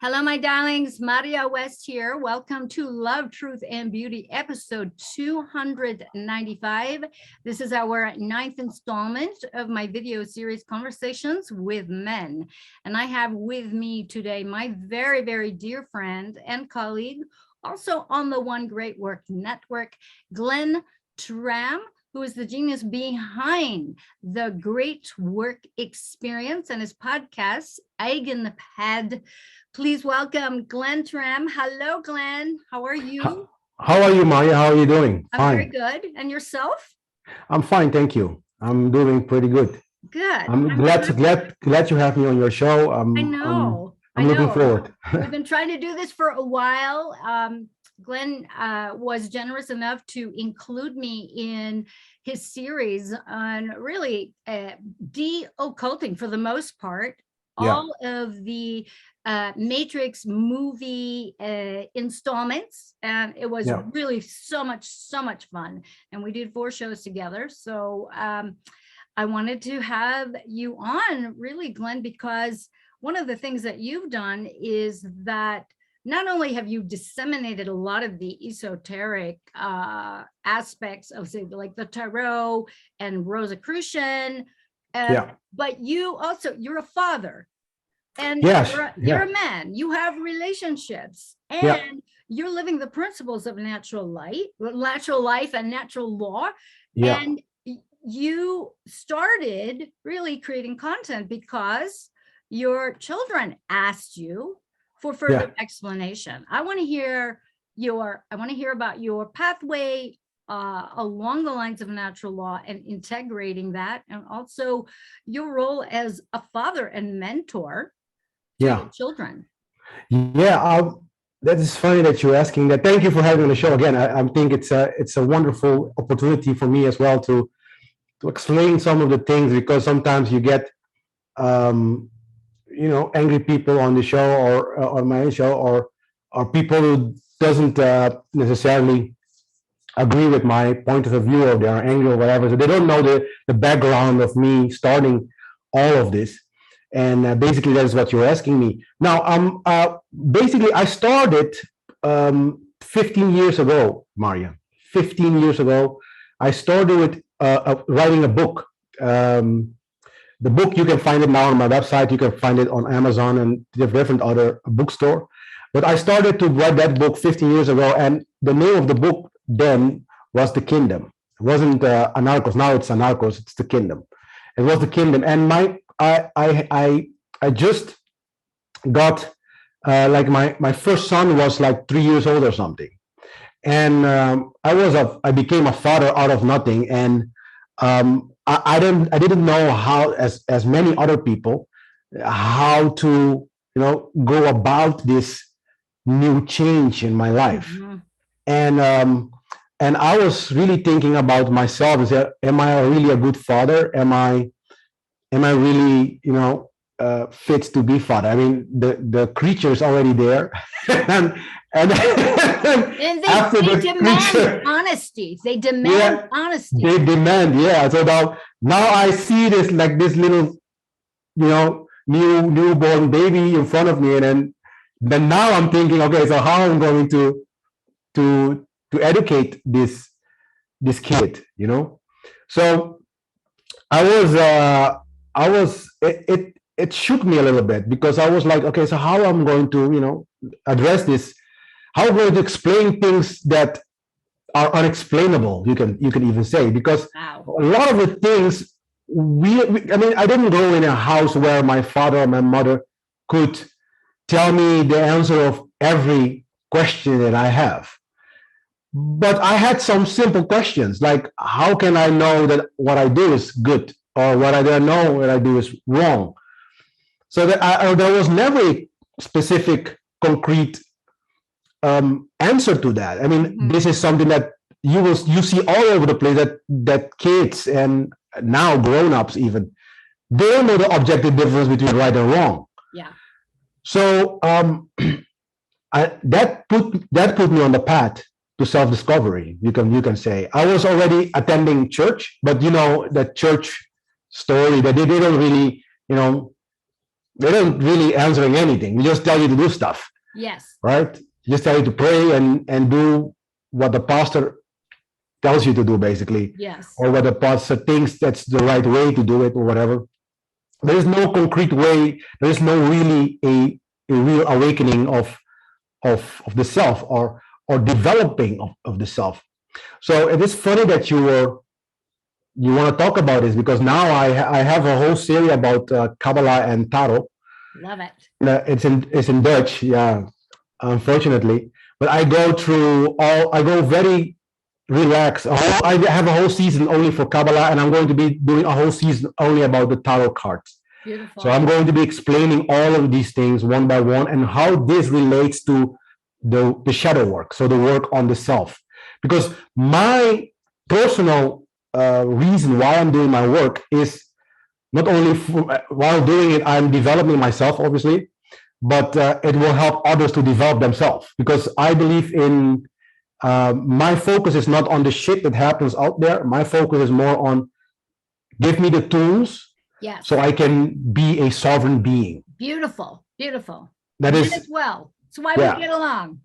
Hello, my darlings. Maria West here. Welcome to Love, Truth, and Beauty, episode 295. This is our 9th installment of my video series, Conversations with Men. And I have with me today my very, very dear friend and colleague, also on the One Great Work Network, Glenn Tramm, who is the genius behind the Great Work Experience and his podcast, Eigan Pad. Please welcome Glenn Tramm. Hello, Glenn. How are you? How are you, Maya? How are you doing? I'm very good. And yourself? I'm fine, thank you. I'm doing pretty good. Good. I'm glad you have me on your show. I know. I'm looking forward. We've been trying to do this for a while. Glenn was generous enough to include me in his series on really de-occulting, for the most part, all of the Matrix movie installments, and it was really so much fun. And we did 4 shows together. So I wanted to have you on, really, Glenn, because one of the things that you've done is that not only have you disseminated a lot of the esoteric aspects of, say, like the tarot and Rosicrucian, but you're a father, and you're a man. You have relationships, and you're living the principles of natural life and natural law. And you started really creating content because your children asked you for further explanation. I want to hear about your pathway along the lines of natural law and integrating that, and also your role as a father and mentor to your children. That is funny that you're asking that. Thank you for having the show again. I think it's a wonderful opportunity for me as well to explain some of the things, because sometimes you get angry people on the show or on my show, or people who doesn't necessarily agree with my point of view, or they're angry or whatever. So they don't know the background of me starting all of this. And basically, that's what you're asking me. Now, basically, I started 15 years ago, Maria. 15 years ago, I started with writing a book. The book, you can find it now on my website. You can find it on Amazon and different other bookstore. But I started to write that book 15 years ago, and the name of the book then was The Kingdom. It wasn't Anarkhos. Now it's Anarkhos. It's The Kingdom. It was The Kingdom, and I just got my first son was like 3 years old or something, and I became a father out of nothing, and I didn't know how, as many other people, how to go about this new change in my life. And I was really thinking about myself and said, am I really a good father? Am I really fit to be father? I mean, the creature is already there, and they demand honesty. They demand honesty. They demand, So now I see this little, newborn baby in front of me, and then now I'm thinking, okay, so how I'm going to educate this kid, So it shook me a little bit, because I was like, okay, so how I'm going to, address this, how I'm going to explain things that are unexplainable, you can even say, because a lot of the things I didn't grow in a house where my father or my mother could tell me the answer of every question that I have. But I had some simple questions, like, how can I know that what I do is good, or what I don't know what I do is wrong? So that there was never a specific, concrete answer to that. I mean, this is something that you see all over the place, that kids and now grown-ups even, they don't know the objective difference between right and wrong. So that put me on the path to self-discovery. You can say I was already attending church, but the church story, that they didn't really They don't really answering anything. We just tell you to do stuff, Yes. right? Just tell you to pray and do what the pastor tells you to do, basically, Yes. or what the pastor thinks that's the right way to do it, or whatever. There is no concrete way. There is no really a real awakening of the self, or developing of the self. So it is funny that you want to talk about this, because now I have a whole series about Kabbalah and Tarot. Love it. It's in Dutch, yeah, unfortunately. But I go very relaxed. I have a whole season only for Kabbalah, and I'm going to be doing a whole season only about the tarot cards. Beautiful. So I'm going to be explaining all of these things one by one, and how this relates to the shadow work, so the work on the self. Because my personal reason why I'm doing my work is not only while doing it, I'm developing myself, obviously, but it will help others to develop themselves. Because I believe in my focus is not on the shit that happens out there. My focus is more on give me the tools, yes, so I can be a sovereign being. Beautiful, beautiful. That is as well. It's why yeah. we get along.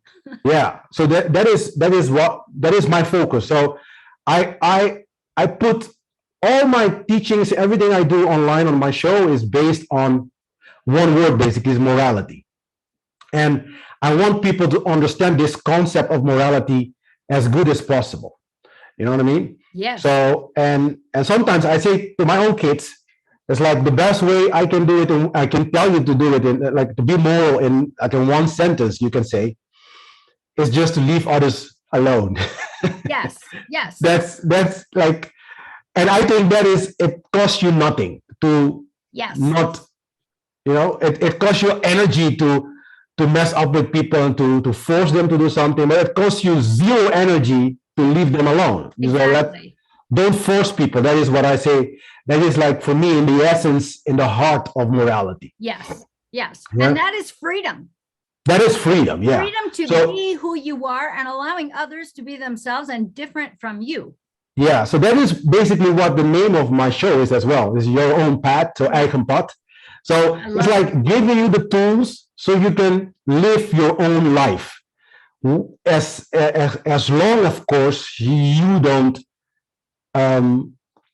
Yeah. So that is my focus. So I put all my teachings, everything I do online on my show is based on one word, basically, is morality. And I want people to understand this concept of morality as good as possible. You know what I mean? Yes. So and sometimes I say to my own kids, it's like the best way I can do it, and I can tell you to do it, in like to be moral in like in one sentence, you can say, is just to leave others alone. Yes. Yes. That's like, and I think that is, it costs you nothing to yes. not, you know, it costs you energy to mess up with people and to force them to do something, but it costs you zero energy to leave them alone. Exactly. So don't force people. That is what I say. That is, like, for me, in the essence, in the heart of morality. Yes. Yes. Yeah? And that is freedom. That is freedom. Yeah. Freedom to be who you are and allowing others to be themselves and different from you. Yeah. So that is basically what the name of my show is as well. It's Your Own Pad. So Eigan Pad. So it's like giving you the tools so you can live your own life. As long, of course, you don't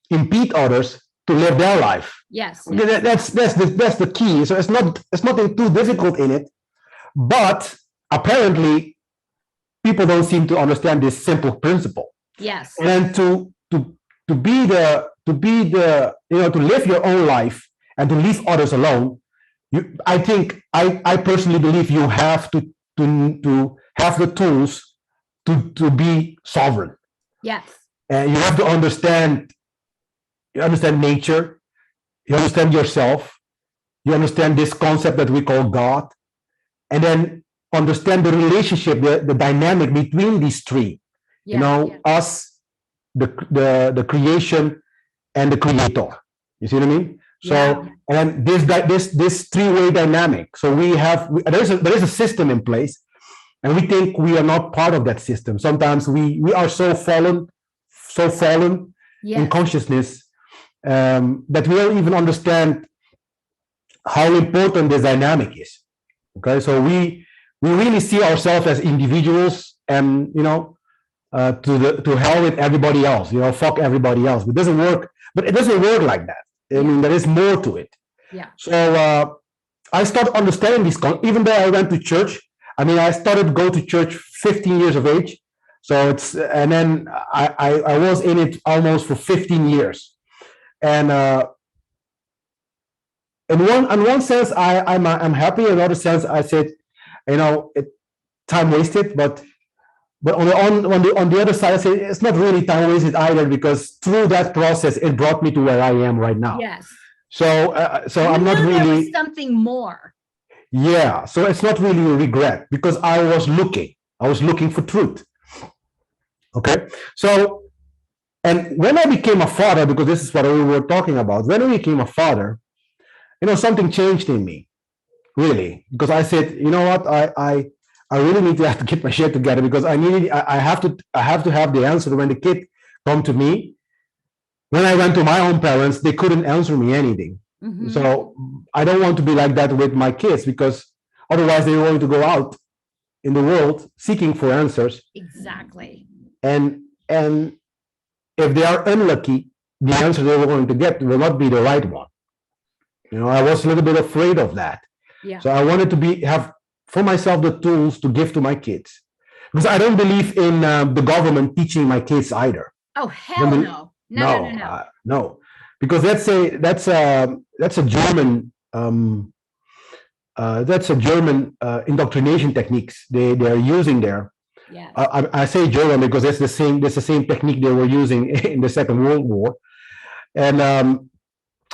impede others to live their life. Yes. That's the key. So it's nothing too difficult in it, but apparently people don't seem to understand this simple principle. Yes. And to be the you know, to live your own life and to leave others alone, I think I personally believe you have to have the tools to be sovereign. Yes. And you have to understand. You understand nature. You understand yourself. You understand this concept that we call God, and then understand the relationship, the dynamic between these three. Yeah, you know, us, the creation, and the creator. You see what I mean? So, and then this three-way dynamic. So there is a system in place, and we think we are not part of that system. Sometimes we are so fallen in consciousness that we don't even understand how important this dynamic is. Okay, so we really see ourselves as individuals, and you know, to hell with everybody else. You know, fuck everybody else. It doesn't work. But it doesn't work like that. I mean, there is more to it. Yeah. So I started understanding this. Even though I went to church, I mean, I started to go to church 15 years of age. So it's, and then I was in it almost for 15 years. And in one sense, I'm happy. In another sense, I said, you know, time wasted. But on the other side, I say it's not really time wasted either, because through that process, it brought me to where I am right now. Yes. So I'm not really. There was something more. Yeah. So it's not really a regret, because I was looking for truth. Okay. So, and when I became a father, because this is what we were talking about, when I became a father, you know, something changed in me, really, because I said, you know what, I really need to have to get my shit together, because I have to have the answer when the kid come to me. When I went to my own parents, they couldn't answer me anything. Mhm. So I don't want to be like that with my kids, because otherwise they're going to go out in the world seeking for answers. Exactly. And if they are unlucky, the answer they were going to get will not be the right one. I was a little bit afraid of that. Yeah. So I wanted to have for myself the tools to give to my kids, because I don't believe in the government teaching my kids either. Oh, hell no. No, because that's a German indoctrination techniques they are using there. Yeah. I say German because that's the same technique they were using in the Second World War, and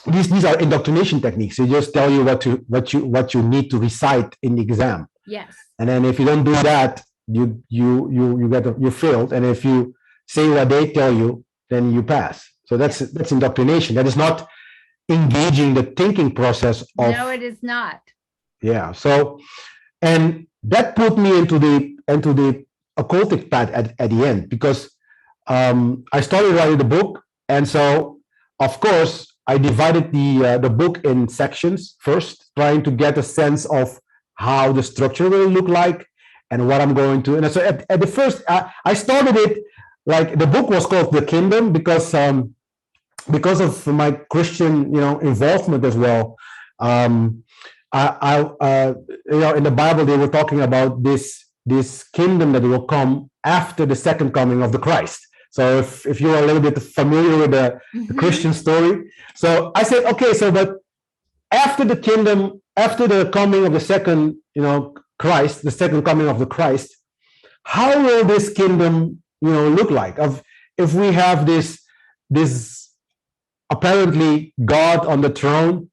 these are indoctrination techniques. They just tell you what you need to recite in the exam. Yes. And then if you don't do that, you failed. And if you say what they tell you, then you pass. So that's indoctrination. That is not engaging the thinking process of. No, it is not. Yeah. So, and that put me into the occultic path at the end, because I started writing the book, and so of course I divided the book in sections first, trying to get a sense of how the structure will look like and what I'm going to. And so at the first, I started it like the book was called The Kingdom because of my Christian, involvement as well. In the Bible they were talking about this kingdom that will come after the second coming of the Christ. So if you are a little bit familiar with the Christian story, so I said, okay, so but after the kingdom, after the coming of the second, Christ, the second coming of the Christ, how will this kingdom, look like? If we have this apparently God on the throne,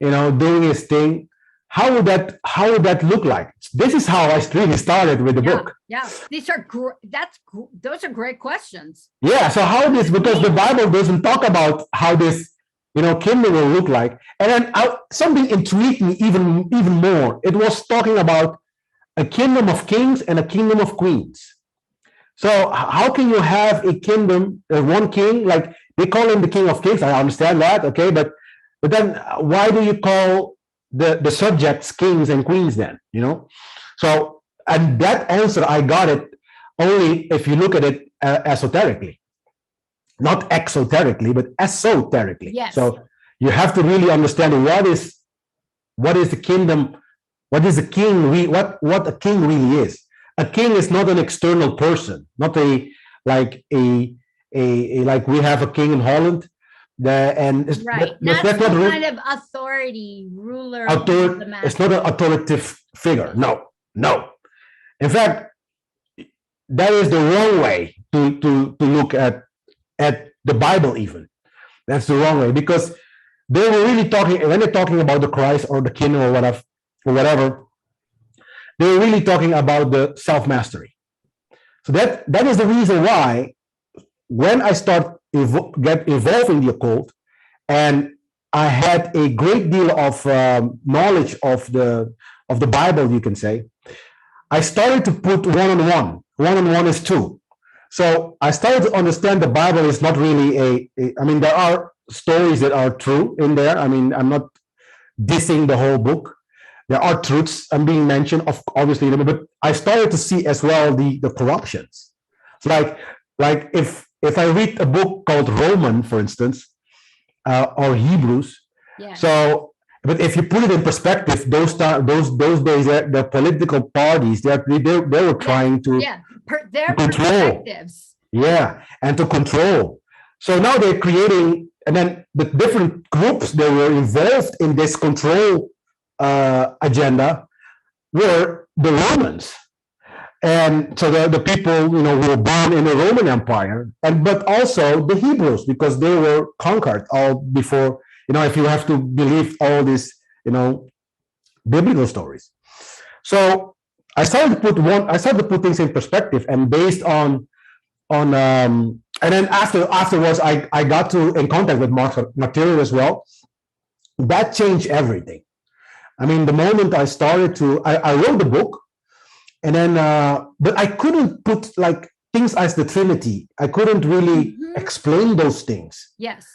doing his thing, how would that look like? This is how I really started with the book. Yeah, those are great questions. Yeah, so how this, because the Bible doesn't talk about how this, kingdom will look like. And then something intrigued me even more. It was talking about a kingdom of kings and a kingdom of queens. So how can you have a kingdom, one king, like they call him the king of kings? I understand that, okay, but then why do you call the subjects kings and queens then? So, and that answer I got it only if you look at it esoterically, not exoterically, but esoterically. Yes. So you have to really understand what is the kingdom, what is a king, what a king really is. A king is not an external person, not like we have a king in Holland. Right. Not some kind of authority, ruler. It's not an authoritative figure. No. In fact, that is the wrong way to look at the Bible even. That's the wrong way, because they were really talking, when they're talking about the Christ or the kingdom or whatever, they were really talking about the self-mastery. So that is the reason why when I get involved in the occult, and I had a great deal of knowledge of the Bible, you can say, I started to put one-on-one. One-on-one is two. So I started to understand the Bible is not really I mean, there are stories that are true in there. I mean, I'm not dissing the whole book. There are truths I'm being mentioned, obviously, but I started to see as well the corruptions. So like if I read a book called Roman, for instance, or Hebrews, so, but if you put it in perspective, those days, the political parties, they were trying to their control. Yeah, and to control. So now they're creating, and then the different groups that were involved in this control agenda were the Romans. And so the people, who were born in the Roman Empire, but also the Hebrews, because they were conquered all before, if you have to believe all these, biblical stories. So I started to put things in perspective, and based on and then afterwards, I got in contact with material as well. That changed everything. I mean, the moment I started I wrote the book. And then, but I couldn't put like things as the Trinity. I couldn't really explain those things. Yes.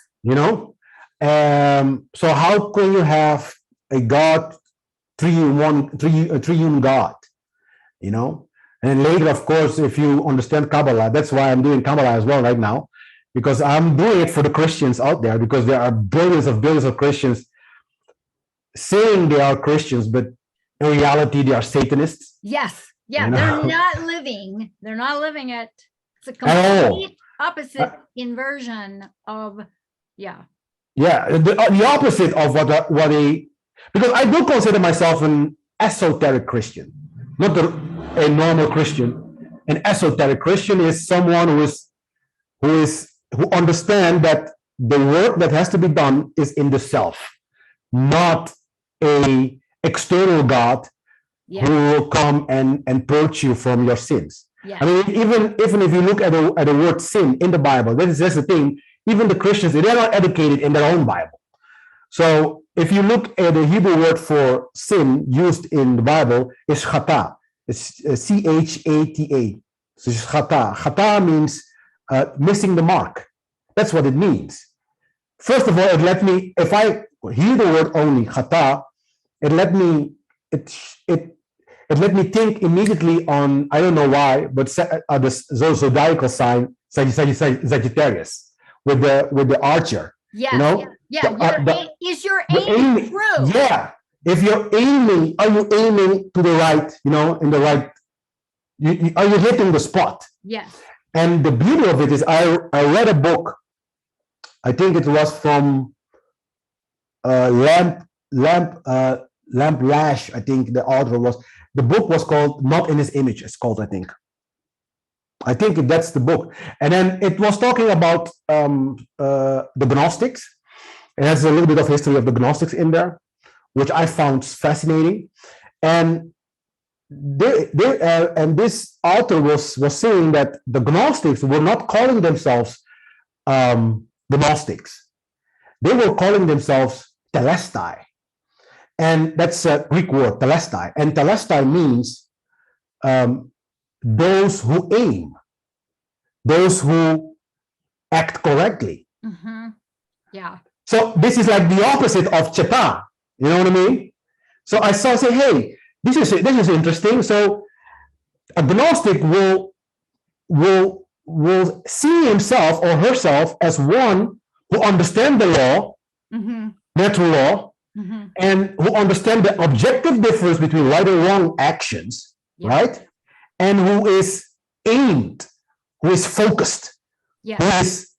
So how can you have a God, triune God? You know, and then later, of course, if you understand Kabbalah, that's why I'm doing Kabbalah as well right now, because I'm doing it for the Christians out there, because there are billions of Christians saying they are Christians, but in reality, they are Satanists. Yes. Yeah. You know? They're not living. They're not living it. It's a At all. complete opposite inversion of, yeah. Yeah, the opposite of what a, because I do consider myself an esoteric Christian, not a normal Christian. An esoteric Christian is someone who understand that the work that has to be done is in the self, not a external God Yeah. who will come and purge you from your sins. Yeah. I mean, even if you look at the word sin in the Bible, that's the thing. Even the Christians, they're not educated in their own Bible. So if you look at the Hebrew word for sin used in the Bible, is chata. It's chata. So it's chata. Chata means missing the mark. That's what it means. First of all, it let me, if I hear the word only chata, it let me think immediately on, I don't know why, but the zodiacal sign Sagittarius with the archer. Yes. You know? Yeah. Is your aim true? Yeah. If you're aiming, are you aiming to the right, you know, in the right, are you hitting the spot? Yes. And the beauty of it is I read a book, I think it was from Lamp Lash, I think the author was. The book was called Not in His Image, it's called, I think that's the book. And then it was talking about the Gnostics. It has a little bit of history of the Gnostics in there, which I found fascinating. And and this author was saying that the Gnostics were not calling themselves Gnostics. They were calling themselves telestai. And that's a Greek word, telestai. And telestai means those who aim, those who act correctly. Mm-hmm. Yeah. So this is like the opposite of chata. You know what I mean? So I say, hey, this is interesting. So a Gnostic will see himself or herself as one who understands the law, Mm-hmm. natural law, Mm-hmm. and who understand the objective difference between right and wrong actions, Yeah. right? And who is aimed, who is focused, Yeah. who is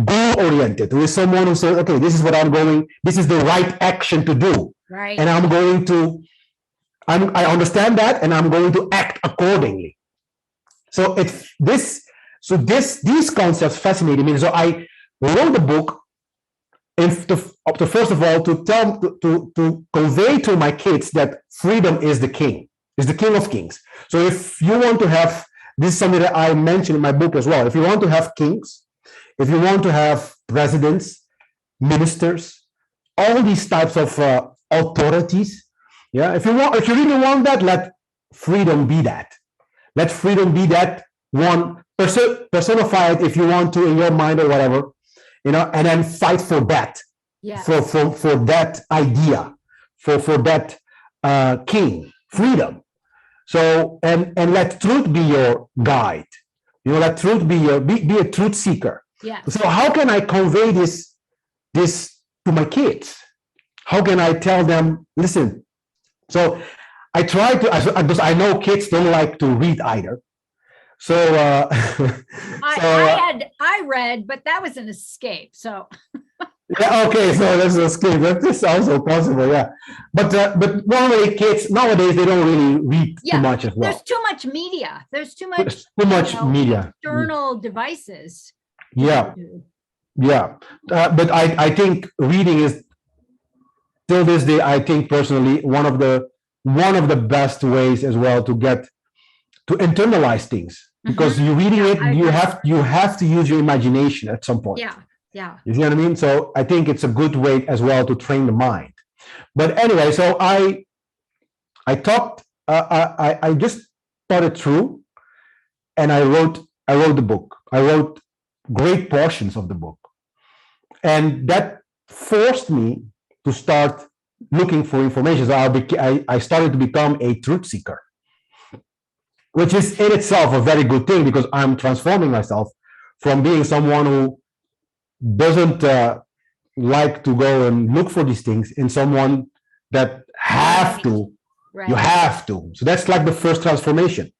goal-oriented, who is someone who says, okay, this is what I'm going, this is the right action to do. Right. And I'm going to, I understand that, and I'm going to act accordingly. So these concepts fascinated me. So I wrote the book to first of all to convey to my kids that freedom is the king of kings. So if you want to have, this is something that I mentioned in my book as well, if you want to have kings, if you want to have presidents, ministers, all these types of authorities, yeah, if you really want that, let freedom be that. Let freedom be that one, personify it if you want to in your mind or whatever, you know, and then fight for that, Yeah. for that idea, for that king, freedom. So and let truth be your guide. You know, let truth be be a truth seeker. Yeah. So how can I convey this to my kids? How can I tell them, listen? So I try to, because I know kids don't like to read either. So I read, but that was an escape. So yeah, okay, so that's a escape. That's also possible, yeah. But normally kids nowadays they don't really read too much as well. There's too much media. There's too much media. external devices. Yeah, yeah. But I think reading is till this day, I think personally one of the best ways as well to internalize things, because you reading it, you have to use your imagination at some point. Yeah. Yeah. You see what I mean? So I think it's a good way as well to train the mind. But anyway, so I talked, I just thought it through, and I wrote the book. I wrote great portions of the book, and that forced me to start looking for information. So I started to become a truth seeker, which is in itself a very good thing because I'm transforming myself from being someone who doesn't like to go and look for these things in someone that have to. Right. You have to. So that's like the first transformation.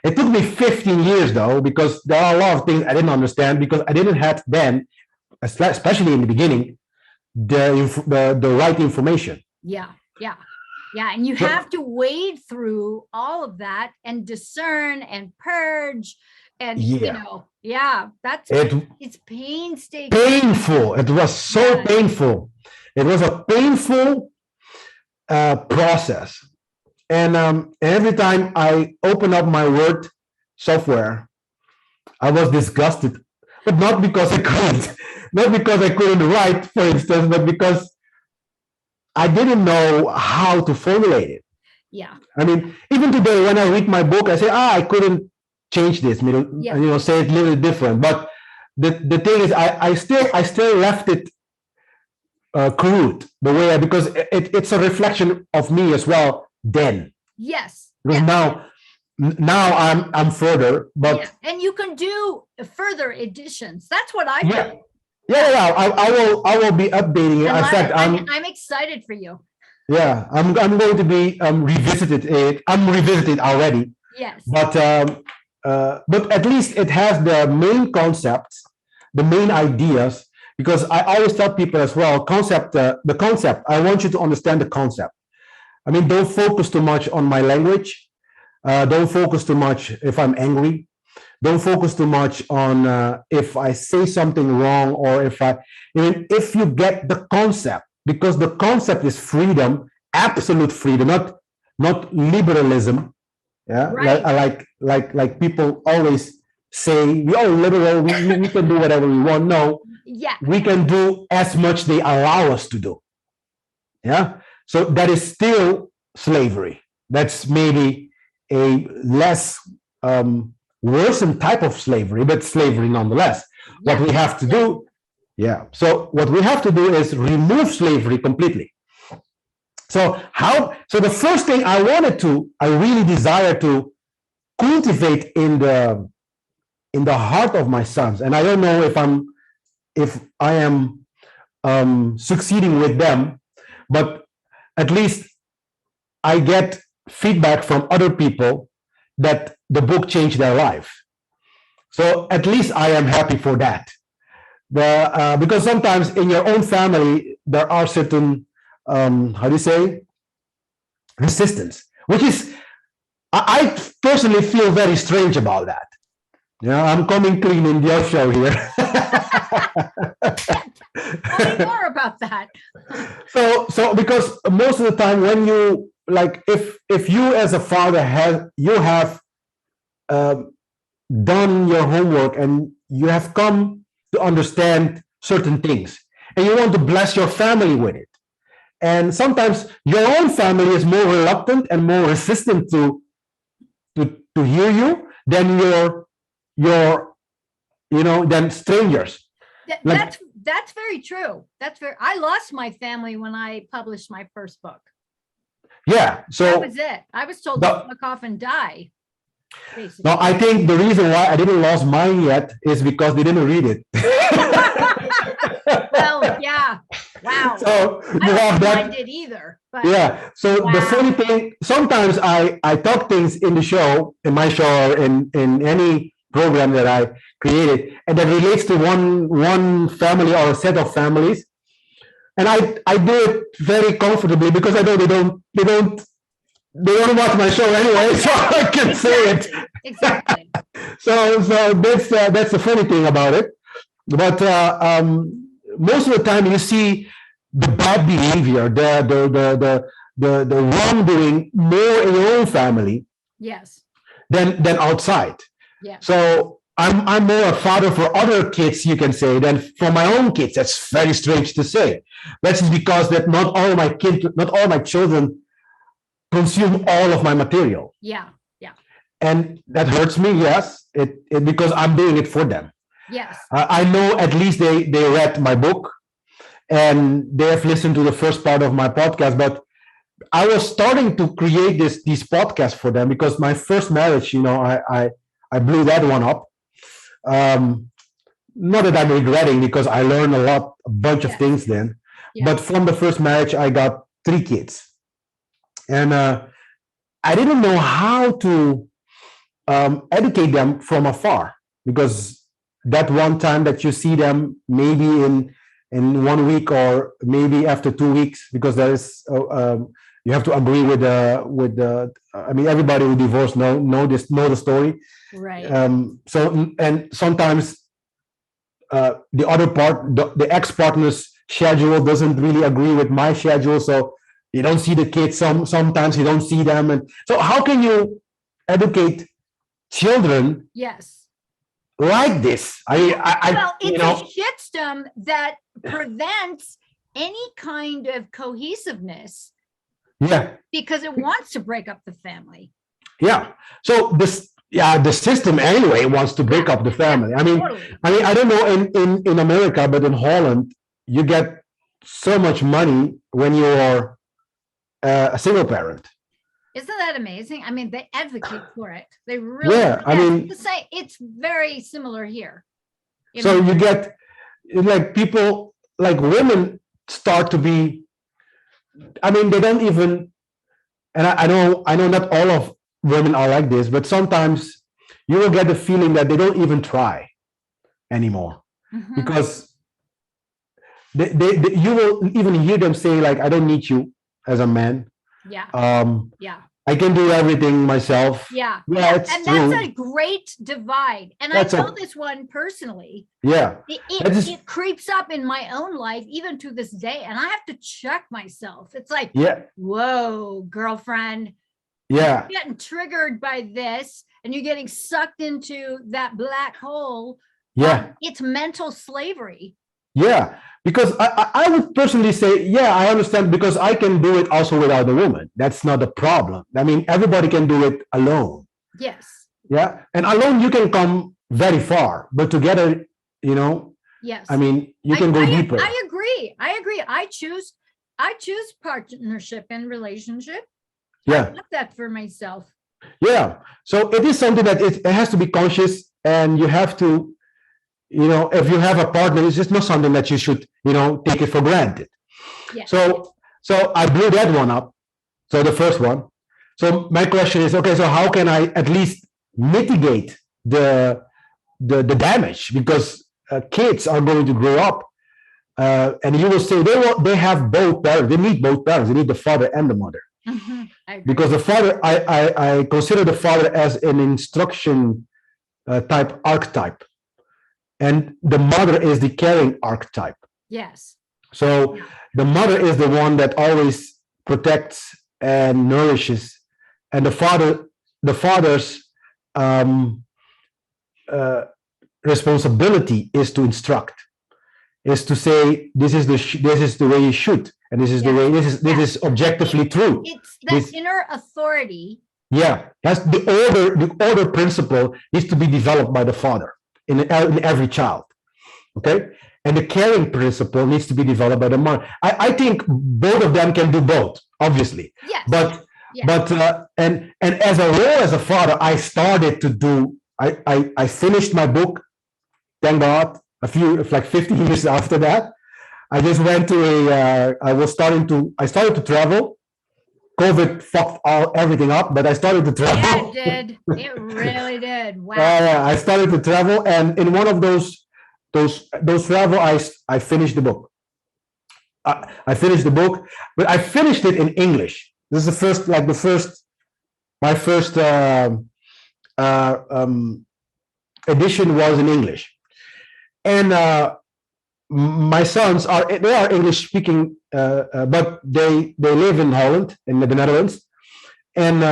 It took me 15 years though, because there are a lot of things I didn't understand because I didn't have then, especially in the beginning, the right information. Yeah. And you have to wade through all of that and discern and purge. And it's painstaking. Painful. It was so painful. It was a painful process. And every time I open up my Word software, I was disgusted, but not because I couldn't write, for instance, but because I didn't know how to formulate it. Yeah. I mean, even today, when I read my book, I say, I couldn't change this, say it a little different. But the thing is, I still left it crude the way because it's a reflection of me as well. Then yes. Now I'm further, but and you can do further editions. That's what I do. I will be updating it. In fact, I'm excited for you. Yeah, I'm going to be revisited it. I'm revisited already. Yes. But at least it has the main concepts, the main ideas. Because I always tell people as well, the concept. I want you to understand the concept. I mean, don't focus too much on my language. Don't focus too much if I'm angry. Don't focus too much on if I say something wrong or if you get the concept, because the concept is freedom, absolute freedom, not liberalism. Yeah, right. like people always say, we are liberal. We can do whatever we want. No, we can do as much they allow us to do. Yeah. So that is still slavery. That's maybe a less worsened type of slavery, but slavery nonetheless. What we have to do, so what we have to do is remove slavery completely. So the first thing I really desire to cultivate in the heart of my sons, and I don't know if I am succeeding with them, but at least I get feedback from other people that the book changed their life. So at least I am happy for that. Because sometimes in your own family, there are certain, resistance, which is, I personally feel very strange about that. I'm coming clean in your show here. Tell me more about that. So because most of the time when you if you as a father have done your homework and you have come to understand certain things and you want to bless your family with it, and sometimes your own family is more reluctant and more resistant to hear you than than strangers. That's very true. I lost my family when I published my first book. Yeah, so that was it. I was told to fuck off and die. Basically. No, I think the reason why I didn't lose mine yet is because they didn't read it. Well, yeah. Wow. So I don't think I did either. But yeah. So the funny thing, sometimes I talk things in my show or in any program that I created, and that relates to one family or a set of families. And I do it very comfortably because I know they don't watch my show anyway, so I can say it. Exactly. So that's the funny thing about it. But most of the time you see the bad behavior, the wrongdoing more in your own family. Yes. Than outside. Yeah. So I'm more a father for other kids, you can say, than for my own kids. That's very strange to say. That's because that not all my children consume all of my material. Yeah, yeah. And that hurts me, yes, it because I'm doing it for them. Yes. I know at least they read my book, and they have listened to the first part of my podcast. But I was starting to create these podcasts for them because my first marriage, I blew that one up. Not that I'm regretting, because I learned a bunch of things then. But from the first marriage, I got 3 kids, and I didn't know how to educate them from afar, because that one time that you see them maybe in 1 week or maybe after 2 weeks, because there is you have to agree with the I mean, everybody who divorced know the story, right? So, and sometimes the other part, the ex-partner's schedule doesn't really agree with my schedule, so you don't see the kids. Sometimes you don't see them, and so how can you educate children? Yes. Like this, well, it's a shitstorm that prevents any kind of cohesiveness. Yeah. Because it wants to break up the family. Yeah. So the system anyway wants to break up the family. I mean, totally. I don't know in America, but in Holland, you get so much money when you are a single parent. Isn't that amazing? I mean, they advocate for it. They really. Yeah. I mean, it's very similar here. So you get like people, like women start to be. I mean, they don't even, and I know not all of women are like this, but sometimes you will get the feeling that they don't even try anymore, because they you will even hear them say, like, I don't need you as a man. Yeah. I can do everything myself. Yeah. And that's a great divide. And I know this one personally. Yeah. It creeps up in my own life, even to this day. And I have to check myself. It's like, whoa, girlfriend. Yeah. You're getting triggered by this, and you're getting sucked into that black hole. Yeah. It's mental slavery. Yeah. Because I would personally say, yeah, I understand, because I can do it also without a woman. That's not a problem. I mean, everybody can do it alone. Yes. Yeah. And alone you can come very far, but together, yes. I mean, you can go deeper. I agree. I choose partnership and relationship. Yeah. I want that for myself. Yeah. So it is something that it has to be conscious, and you have to, if you have a partner, it's just not something that you should, take it for granted. Yeah. So I blew that one up. So the first one. So my question is, okay, so how can I at least mitigate the damage? Because kids are going to grow up, and you will say they have both parents. They need both parents. They need the father and the mother. Because the father, I consider the father as an instruction type archetype. And the mother is the caring archetype. Yes. So the mother is the one that always protects and nourishes, and the father's responsibility is to instruct, is to say this is the way you should, and this is the way this is objectively true. It's that inner authority. Yeah, that's the order principle needs to be developed by the father in every child, okay? And the caring principle needs to be developed by the mother. I think both of them can do both, obviously. Yes. But and as a role as a father, I started to do. I finished my book, thank God. Like 15 years after that, I just went to I started to travel. COVID fucked everything up, but I started to travel. Yeah, it did. It really did. Wow. I started to travel, and in one of those travel, I finished the book. I finished the book, but I finished it in English. This is my first edition was in English, and my sons are English speaking, but they live in Holland, in the Netherlands, and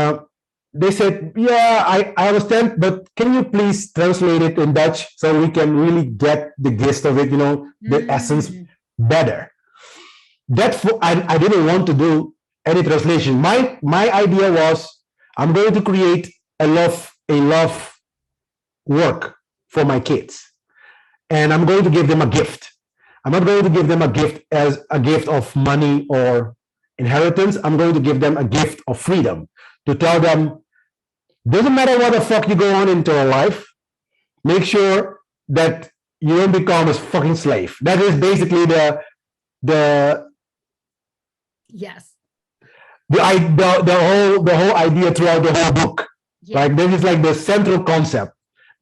they said, yeah, I understand, but can you please translate it in Dutch so we can really get the gist of it, the essence better. I didn't want to do any translation. My idea was, I'm going to create a love work for my kids, and I'm going to give them a gift. I'm not going to give them a gift as a gift of money or inheritance. I'm going to give them a gift of freedom to tell them, doesn't matter what the fuck you go on into your life, make sure that you don't become a fucking slave. That is basically the Yes. the whole idea throughout the whole book. Yeah. Like this is like the central concept.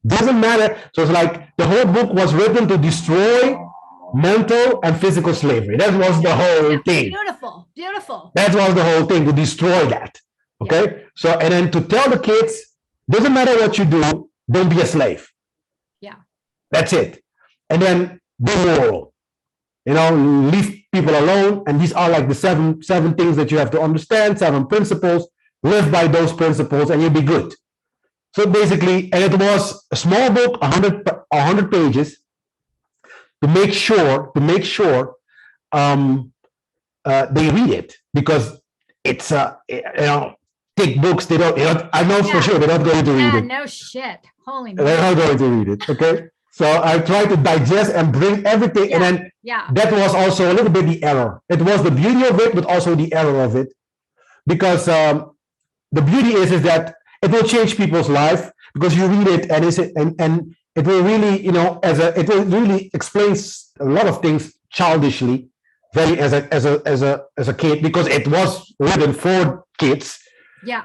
Doesn't matter. So it's like the whole book was written to destroy mental and physical slavery. That was the whole thing. Beautiful, beautiful. That was the whole thing, to destroy that. Okay. So, and then to tell the kids, doesn't matter what you do, don't be a slave. Yeah. That's it. And then be moral. You know, leave people alone. And these are like the seven things that you have to understand, 7 principles. Live by those principles and you'll be good. So basically, and it was a small book, 100 pages, to make sure they read it, because it's thick books. They don't. I know for sure they're not going to read it. No shit. Holy. They're not going to read it. Okay. So I try to digest and bring everything, and then that was also a little bit the error. It was the beauty of it, but also the error of it, because the beauty is that it will change people's life, because you read it and it will really, it will really explains a lot of things childishly, very as a kid, because it was written for kids. Yeah.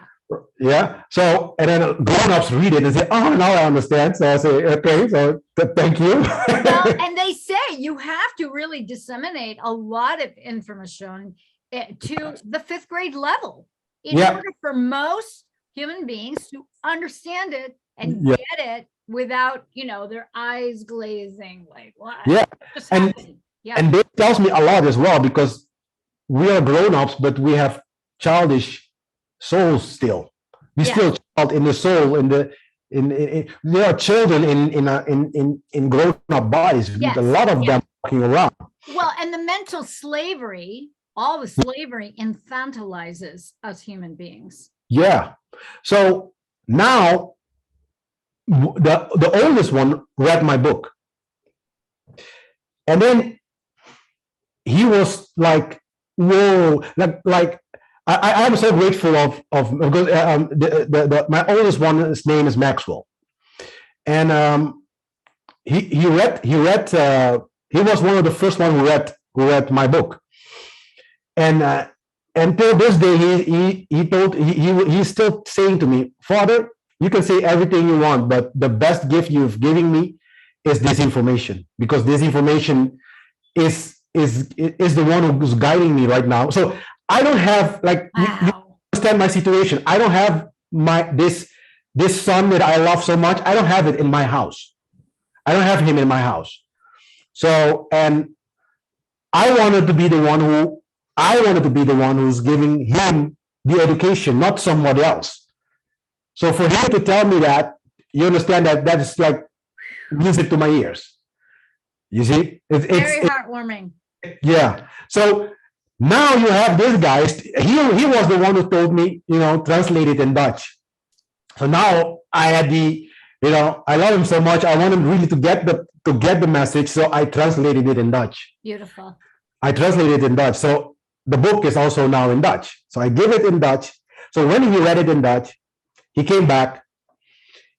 Yeah. So, and then grown-ups read it and say, "Oh, now I understand." So I say, "Okay, so thank you." Well, and they say you have to really disseminate a lot of information to the 5th grade level in order for most human beings to understand it and get it without, their eyes glazing, like what? Yeah. And this tells me a lot as well, because we are grown-ups, but we have childish souls still. We still child in the soul, there are children in grown-up bodies. A lot of them walking around. Well, and the mental slavery, all the slavery infantilizes us human beings. Yeah. So now the oldest one read my book, and then he was like, "Whoa!" Like I'm so grateful of because my oldest one, his name is Maxwell, and he was one of the first one who read my book, and until this day he's still saying to me, "Father, you can say everything you want, but the best gift you've given me is this information, because this information is the one who's guiding me right now." So I don't have, like, you understand my situation. I don't have this son that I love so much. I don't have it in my house. I don't have him in my house. So, and I wanted to be the one who's giving him the education, not somebody else. So for him to tell me that, you understand that is like music to my ears. You see, it's very heartwarming. Yeah. So now you have this guy. He was the one who told me, translate it in Dutch. So now I had I love him so much. I want him really to get the message. So I translated it in Dutch. Beautiful. I translated it in Dutch. So the book is also now in Dutch. So I give it in Dutch. So when he read it in Dutch, he came back.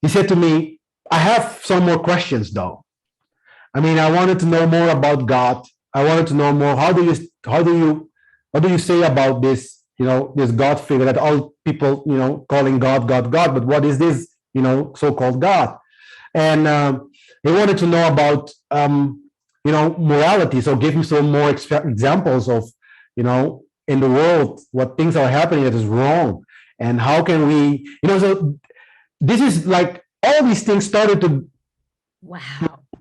He said to me, "I have some more questions, though. I mean, I wanted to know more about God. I wanted to know more. What do you say about this, this God figure that all people, calling God, God, God, but what is this, so-called God?" And he wanted to know about, morality. So give him some more examples of, in the world, what things are happening that is wrong. And how can we, so this is like, all these things started to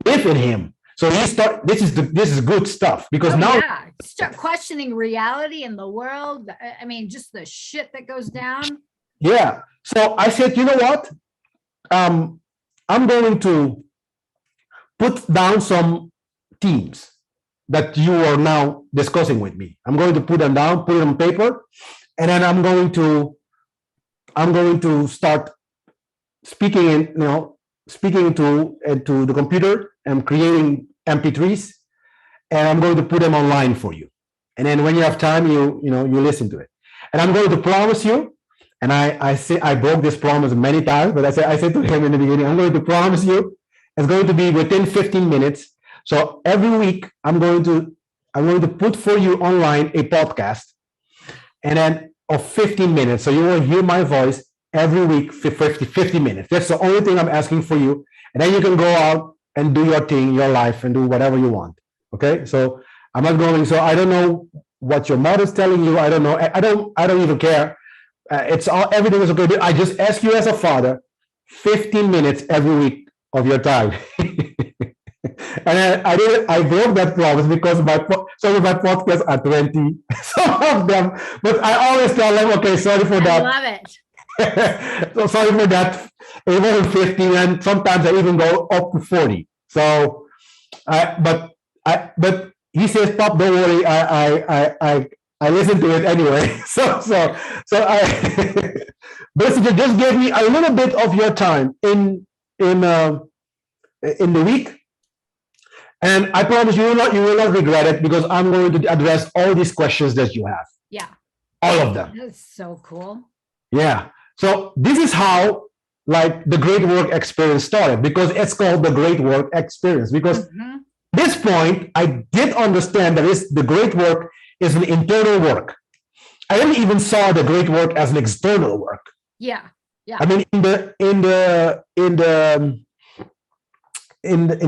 live in him. So this is good stuff, because now start questioning reality in the world. I mean, just the shit that goes down. Yeah. So I said, you know what? I'm going to put down some themes that you are now discussing with me. I'm going to put them down, put it on paper, and then I'm going to start speaking to the computer and creating MP3s, and I'm going to put them online for you. And then when you have time, you listen to it. And I'm going to promise you, and I broke this promise many times, but I said to him in the beginning, I'm going to promise you, it's going to be within 15 minutes. So every week I'm going to put for you online a podcast, and then of 15 minutes. So you will hear my voice every week for 50 minutes. That's the only thing I'm asking for you. And then you can go out and do your thing, your life, and do whatever you want. Okay? So I'm not going, so I don't know what your mother's telling you. I don't know. I don't even care. Everything is okay. I just ask you as a father, 15 minutes every week of your time. And I broke that promise because some of my podcasts are 20, some of them, but I always tell them, okay, sorry for that. I love it. So sorry for that. It wasn't 15, and sometimes I even go up to 40. So, but he says, Pop, don't worry, I listen to it anyway. So I basically just give me a little bit of your time in the week. And I promise you will not regret it, because I'm going to address all these questions that you have. Yeah. All of them. That's so cool. Yeah. So this is how like the Great Work Experience started, because it's called the Great Work Experience. Because at this point, I did understand that the Great Work is an internal work. I didn't even saw the Great Work as an external work. Yeah. Yeah. I mean, in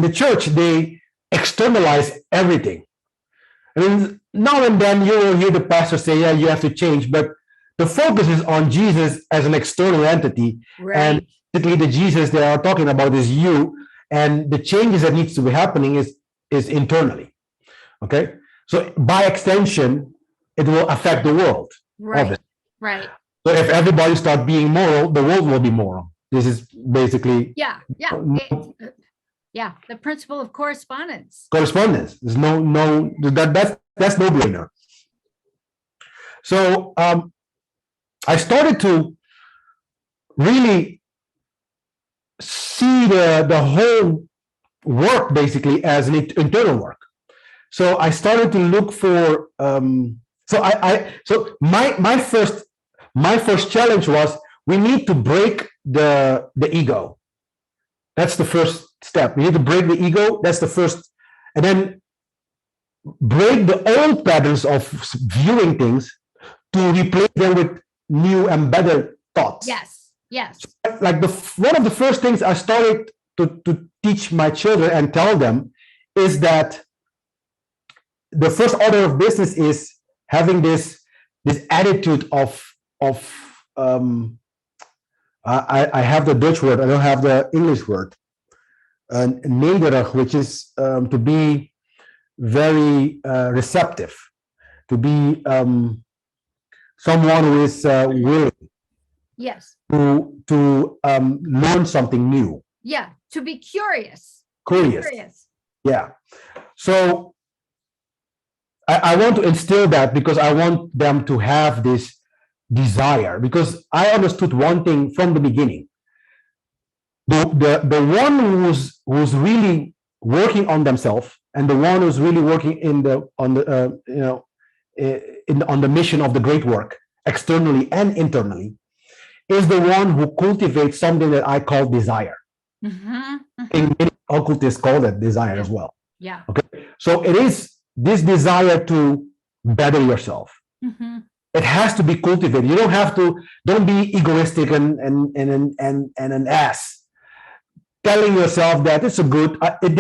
the church, they externalize everything. I mean, now and then you will hear the pastor say, yeah, you have to change, but the focus is on Jesus as an external entity. Right. And basically the Jesus they are talking about is you, and the changes that needs to be happening is internally. Okay? So by extension, it will affect the world. Right. Obviously. Right. So if everybody starts being moral, the world will be moral. This is basically the principle of correspondence. Correspondence. There's that's no brainer. So I started to really see the whole work basically as an internal work. So I started to look for so my first challenge was, we need to break the ego. That's the first step. We need to break the ego. That's the first, and then break the old patterns of viewing things to replace them with new and better thoughts. Yes. Yes. Like one of the first things I started to teach my children and tell them is that the first order of business is having this attitude of I have the Dutch word, I don't have the English word, nederig, which is to be very receptive, to be someone who is willing. Yes. To learn something new. Yeah, to be curious. Curious. Yeah. So I want to instill that, because I want them to have this desire, because I understood one thing from the beginning. The one who's really working on themselves, and the one who's really working on the mission of the great work, externally and internally, is the one who cultivates something that I call desire. And many occultists call that desire as well. Yeah. Okay. So it is this desire to better yourself. It has to be cultivated. You don't be egoistic and an ass, telling yourself that this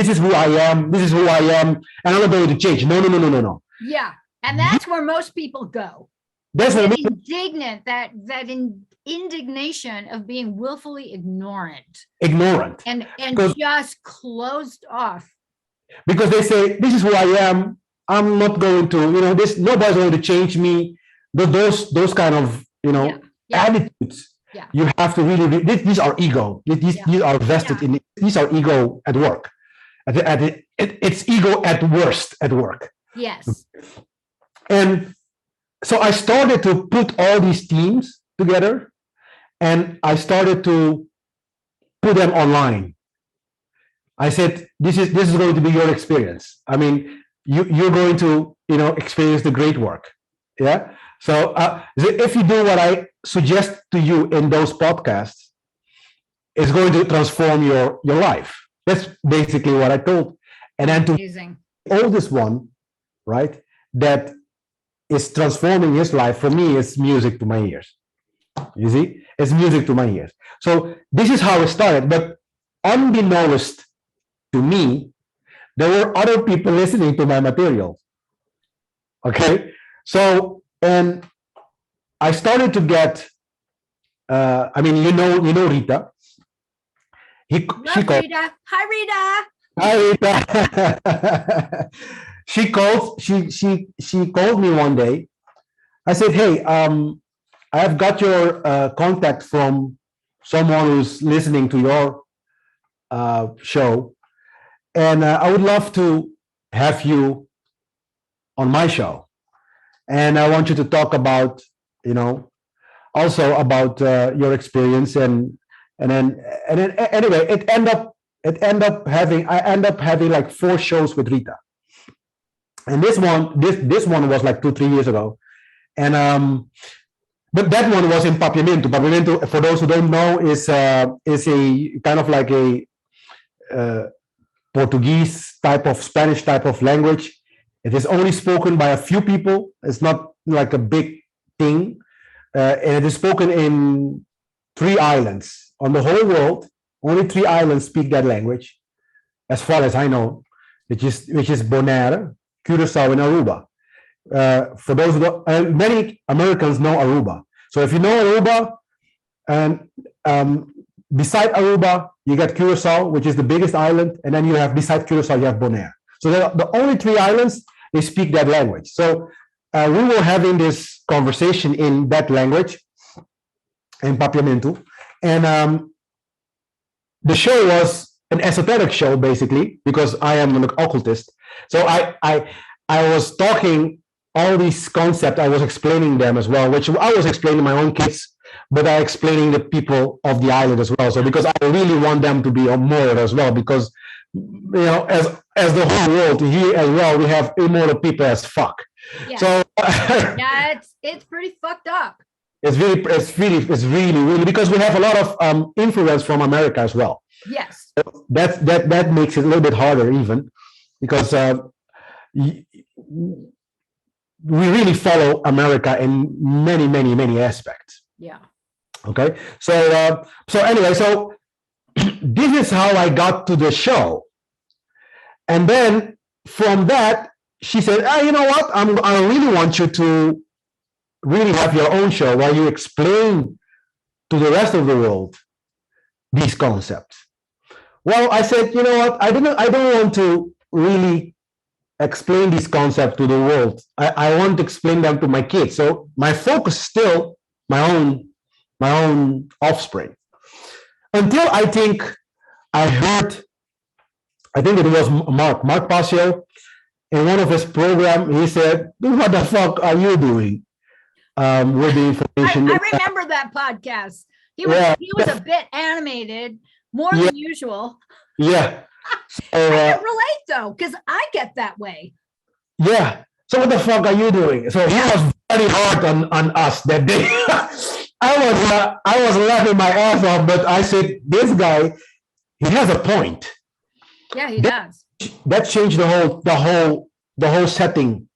is who I am, and I'm not going to change. No. Yeah. And that's where most people go. That's what I mean. Indignant, that indignation of being willfully ignorant and just closed off, because they say, this is who I am, I'm not going to, this, nobody's going to change me. Those kind of attitudes. Yeah. You have to really, these are ego. These are vested in, these are ego at work. It's ego at worst at work. Yes. And so I started to put all these themes together, and I started to put them online. I said, this is going to be your experience. I mean, you're going to experience the great work. Yeah. So if you do what I suggest to you in those podcasts, it's going to transform your life. That's basically what I told. And then to Amazing. the oldest one, right, that is transforming his life, for me, it's music to my ears. You see, it's music to my ears. So this is how it started. But unbeknownst to me, there were other people listening to my material. Okay, so and I started to get. I mean, Rita. She called. Rita. Hi, Rita. Hi, Rita. She called me one day. I said, "Hey, I have got your contact from someone who's listening to your show, and I would love to have you on my show. And I want you to talk about, also about your experience and then anyway, I end up having like 4 shows with Rita. And this one was like 2-3 years ago, and but that one was in Papiamento. Papiamento, for those who don't know, is a kind of like a Portuguese type of Spanish type of language. It is only spoken by a few people. It's not like a big thing, and it is spoken in 3 islands on the whole world. Only 3 islands speak that language, as far as I know, which is Bonaire, Curacao, and Aruba. For those who don't, many Americans know Aruba. So if you know Aruba, and beside Aruba, you get Curacao, which is the biggest island, and then you have beside Curacao, you have Bonaire. So the only 3 islands, they speak that language. So we were having this conversation in that language, in Papiamento, and the show was an esoteric show, basically, because I am an occultist. So I was talking all these concepts. I was explaining them as well, which I was explaining my own kids, but I explaining the people of the island as well. So because I really want them to be on board as well, because as the whole world here as well, we have immoral people as fuck. Yeah. So yeah, it's pretty fucked up. It's really because we have a lot of influence from America as well. Yes. That makes it a little bit harder, even because we really follow America in many aspects. Yeah. Okay. So anyway, so this is how I got to the show, and then from that she said, you know what? I really want you to really have your own show where you explain to the rest of the world these concepts. Well, I said, you know what? I don't want to really explain these concepts to the world. I want to explain them to my kids. So my focus is still my own offspring. Until I think it was Mark Pasio, in one of his programs, he said, "What the fuck are you doing with the information?" I remember that podcast. He was a bit animated, more than usual. Yeah. So, I can relate though, because I get that way. Yeah. So what the fuck are you doing? So he was very hard on us that day. I was laughing my ass off, but I said, this guy, he has a point. Yeah, he does. That changed the whole setting.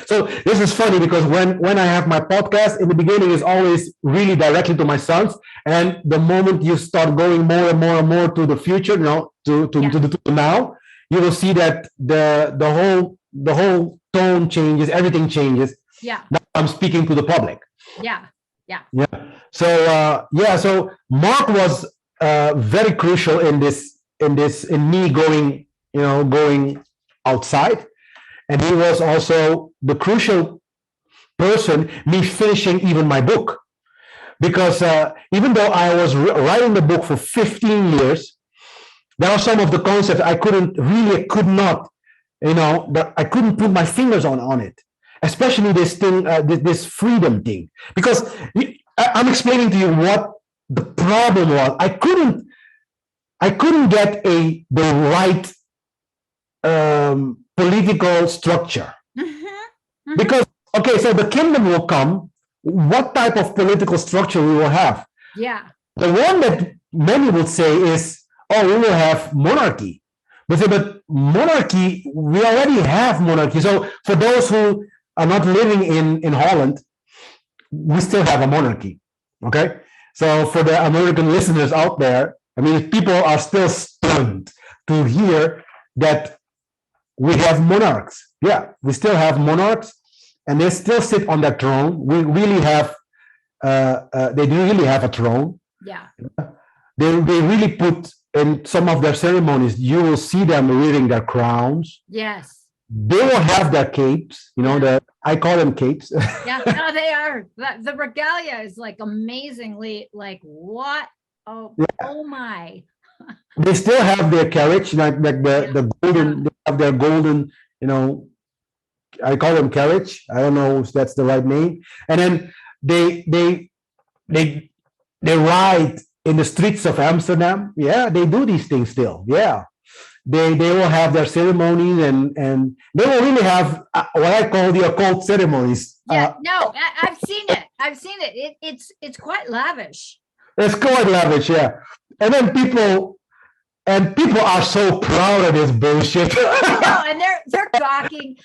So this is funny because when I have my podcast, in the beginning is always really directly to my sons, and the moment you start going more and more to the future, to now, you will see that the whole tone changes, everything changes. Yeah. Now I'm speaking to the public. Yeah. So Mark was very crucial in me going outside. And he was also the crucial person, me finishing even my book. Because even though I was writing the book for 15 years, there are some of the concepts I couldn't put my fingers on it. Especially this thing, this freedom thing. Because I'm explaining to you what the problem was. I couldn't get the right political structure. Mhm. Because, okay, so the kingdom will come. What type of political structure we will have? Yeah. The one that many would say is, oh, we will have monarchy. But monarchy, we already have monarchy. So for those who are not living in Holland, we still have a monarchy. Okay. So for the American listeners out there, I mean, people are still stunned to hear that we have monarchs. Yeah, we still have monarchs, and they still sit on that throne. We really have, they do really have a throne. Yeah. They really put in some of their ceremonies, you will see them wearing their crowns. Yes. They will have their capes, I call them capes. Yeah, no, they are. The regalia is like amazingly like what? Oh, oh my. They still have their carriage, like the golden, they have their golden, I call them carriage. I don't know if that's the right name. And then they ride in the streets of Amsterdam. Yeah, they do these things still. Yeah. They will have their ceremonies and they will really have what I call the occult ceremonies. Yeah, no, I've seen it. I've seen it. It's quite lavish. It's quite lavish, yeah. And then people are so proud of this bullshit. No, and they're talking.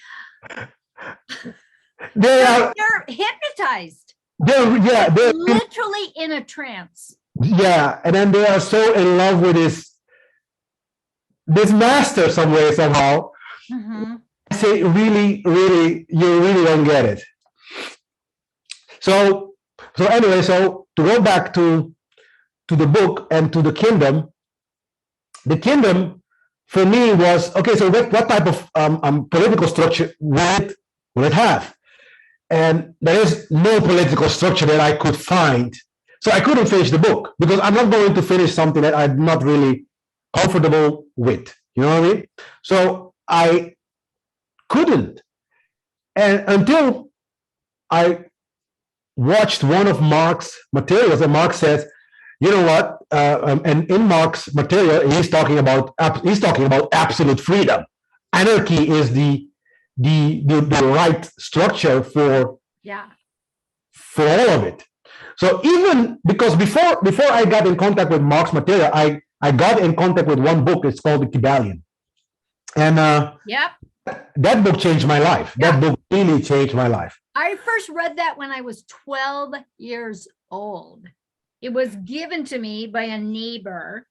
They're hypnotized. They're literally in a trance. Yeah, and then they are so in love with this master some way, somehow. Mm-hmm. I say, really, really, you really don't get it. So anyway, so to go back to the book and to the kingdom for me was, okay, so what type of political structure will it have? And there is no political structure that I could find. So I couldn't finish the book because I'm not going to finish something that I'm not really comfortable with. You know what I mean? So I couldn't. And until I watched one of Mark's materials, and Mark says, you know what? And in Mark's material, he's talking about absolute freedom. Anarchy is the right structure for all of it. So even because before I got in contact with Mark's material, I got in contact with one book. It's called The Kybalion. And that book changed my life. Yeah. That book really changed my life. I first read that when I was 12 years old. It was given to me by a neighbor,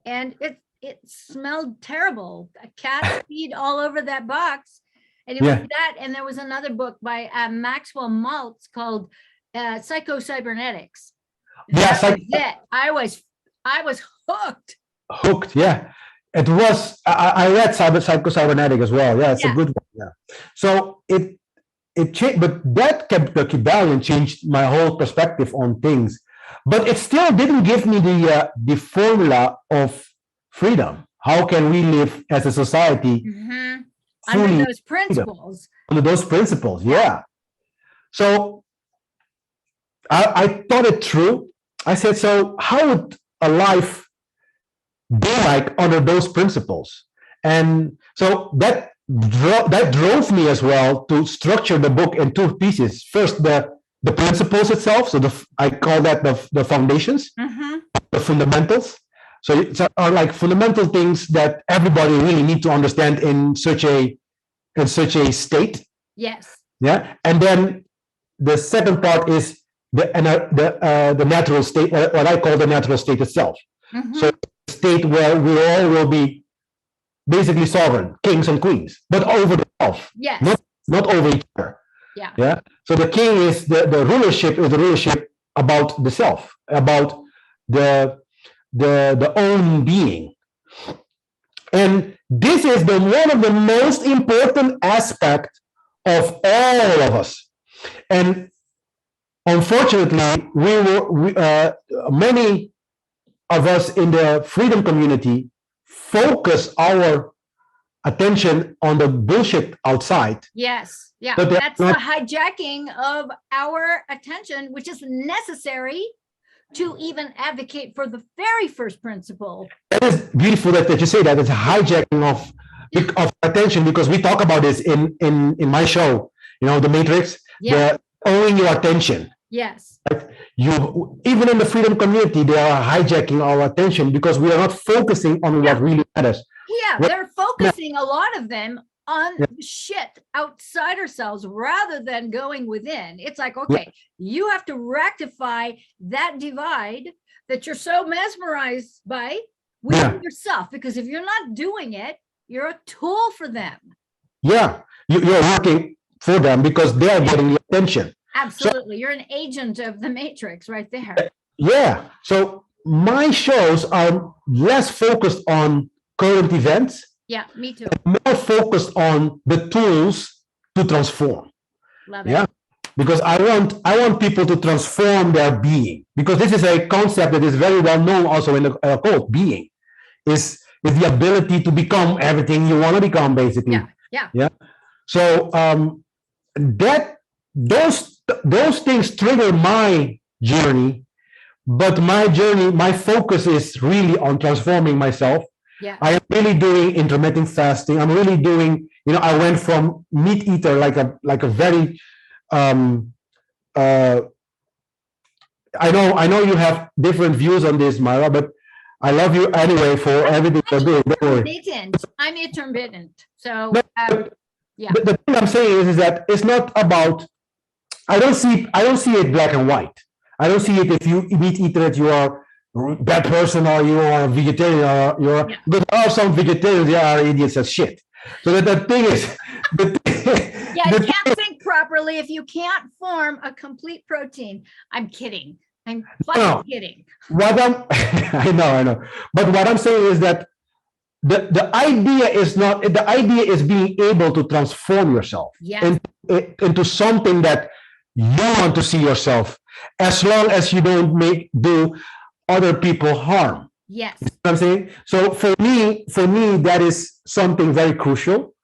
and it smelled terrible. A cat feed all over that box. And it was that, and there was another book by Maxwell Maltz called Psycho-Cybernetics. Yes, I was hooked. Hooked, yeah. It was. I read Psycho-Cybernetic as well. Yeah, it's a good one. Yeah. So it changed, but the Kybalion changed my whole perspective on things. But it still didn't give me the formula of freedom. How can we live as a society under those principles? Under those principles, yeah. So I thought it through. I said, so how would a life be like under those principles? And so that drove me as well to structure the book in two pieces. First, the principles itself. So I call that the foundations, the fundamentals. So it's are like fundamental things that everybody really need to understand in such a state. Yes. Yeah. And then the second part is the natural state, what I call the natural state itself. So a state where we all will be basically sovereign, kings and queens, but over the self. Yes. Not over each other. Yeah. Yeah. So the king is the rulership is the rulership about the self, about the own being. And this is one of the most important aspects of all of us. And unfortunately, many of us in the freedom community focus our attention on the bullshit outside. Yes. Yeah. But that's the hijacking of our attention, which is necessary to even advocate for the very first principle. That is beautiful that you say that. It's a hijacking of of attention, because we talk about this in my show, the Matrix, the owning your attention. Yes. You, even in the freedom community, they are hijacking our attention because we are not focusing on what really matters. Yeah, they're focusing, a lot of them, on shit outside ourselves rather than going within. It's like, okay, you have to rectify that divide that you're so mesmerized by within yourself, because if you're not doing it, you're a tool for them. Yeah, you're working for them because they are getting your attention. Absolutely. So, you're an agent of the Matrix right there. Yeah. So my shows are less focused on current events. Yeah, me too. More focused on the tools to transform. Love it. Yeah. Because I want people to transform their being, because this is a concept that is very well known also in the occult. Being is the ability to become everything you want to become, basically. Yeah. So those things trigger my journey, but my focus is really on transforming myself. Yeah. I am really doing intermittent fasting. I'm really doing, I went from meat eater, like a very I know you have different views on this, Myra, but I love you anyway for everything you're doing. Don't worry. I'm intermittent. So yeah. The thing I'm saying is that it's not about, I don't see it black and white. I don't see it if you meat eater that you are a bad person or you are a vegetarian or because there are some vegetarians, they are idiots as shit. So the thing is, you can't think properly if you can't form a complete protein. I'm kidding. I'm fucking kidding. I know. But what I'm saying is that the idea is being able to transform yourself into something that you want to see yourself, as long as you don't do other people harm. Yes. You know what I'm saying? So for me, that is something very crucial.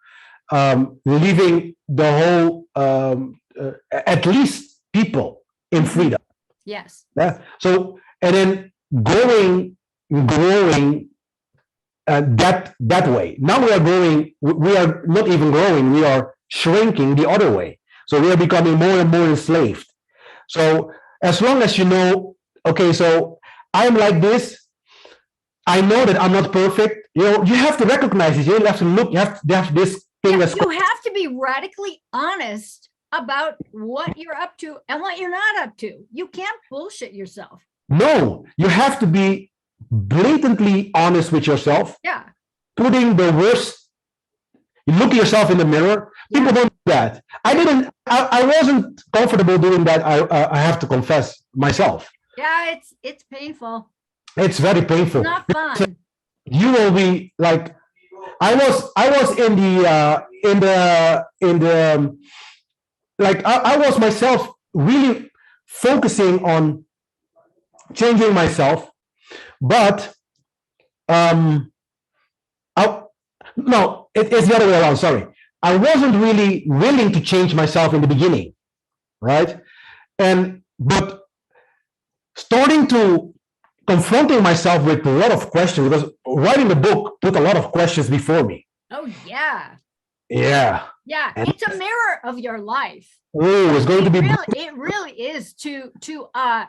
Leaving the whole, at least people in freedom. Yes. Yeah. So, and then growing that way. Now we are not even growing, we are shrinking the other way. So we are becoming more and more enslaved. So as long as okay, so I'm like this, I know that I'm not perfect. You have to recognize it. You have to look, you have this thing. You have to be radically honest about what you're up to and what you're not up to. You can't bullshit yourself. No, you have to be blatantly honest with yourself. Yeah. Putting the worst, you look at yourself in the mirror. People don't do that. I wasn't comfortable doing that. I have to confess myself. Yeah, it's painful. It's very painful. It's not fun. You will be like, I was in the like I was myself really focusing on changing myself, but it's the other way around. Sorry, I wasn't really willing to change myself in the beginning, right? But starting to confronting myself with a lot of questions, because writing the book put a lot of questions before me. Oh yeah. Yeah. Yeah, it's a mirror of your life. Oh, it's going to be. It really is to a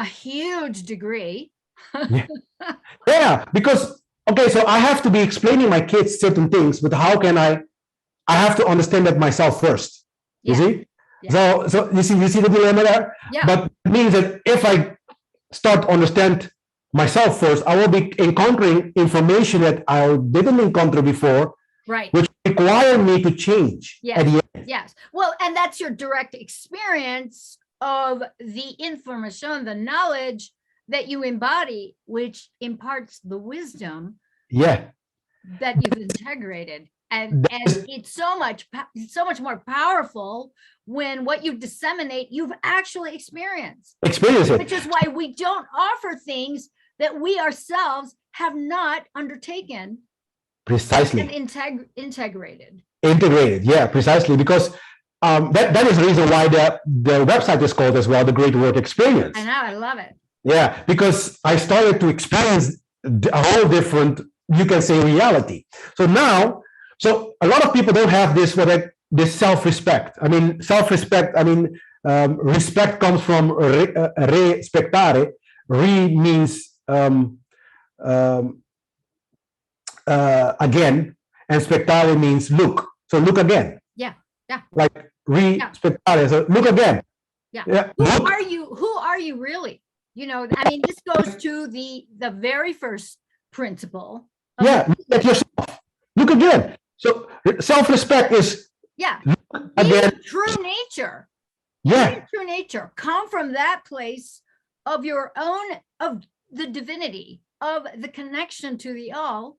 huge degree. Yeah, because okay, so I have to be explaining my kids certain things, but how can I have to understand that myself first. You see? Yeah. So you see the dilemma there? Yeah. But it means that if I start to understand myself first, I will be encountering information that I didn't encounter before. Right. Which require me to change at the end. Yes. Well, and that's your direct experience of the information, the knowledge that you embody, which imparts the wisdom that you've integrated. And it's so much more powerful when what you disseminate, you've actually experienced. Experience it. Which is why we don't offer things that we ourselves have not undertaken. Precisely. And integrated. Integrated, yeah, precisely. Because that is the reason why the website is called as well, The Great Work Experience. I know, I love it. Yeah, because I started to experience a whole different you can say reality. So now, so a lot of people don't have this this self-respect. I mean, self-respect. I mean, respect comes from respectare. Re means again, and spectare means look. So look again. Yeah. Yeah. Like respectare. So look again. Yeah. Who are you really? You know, I mean, this goes to the very first principle. Yeah, look at yourself. Look again. So self-respect is again true nature. Yeah. True nature. Come from that place of your own, of the divinity, of the connection to the all.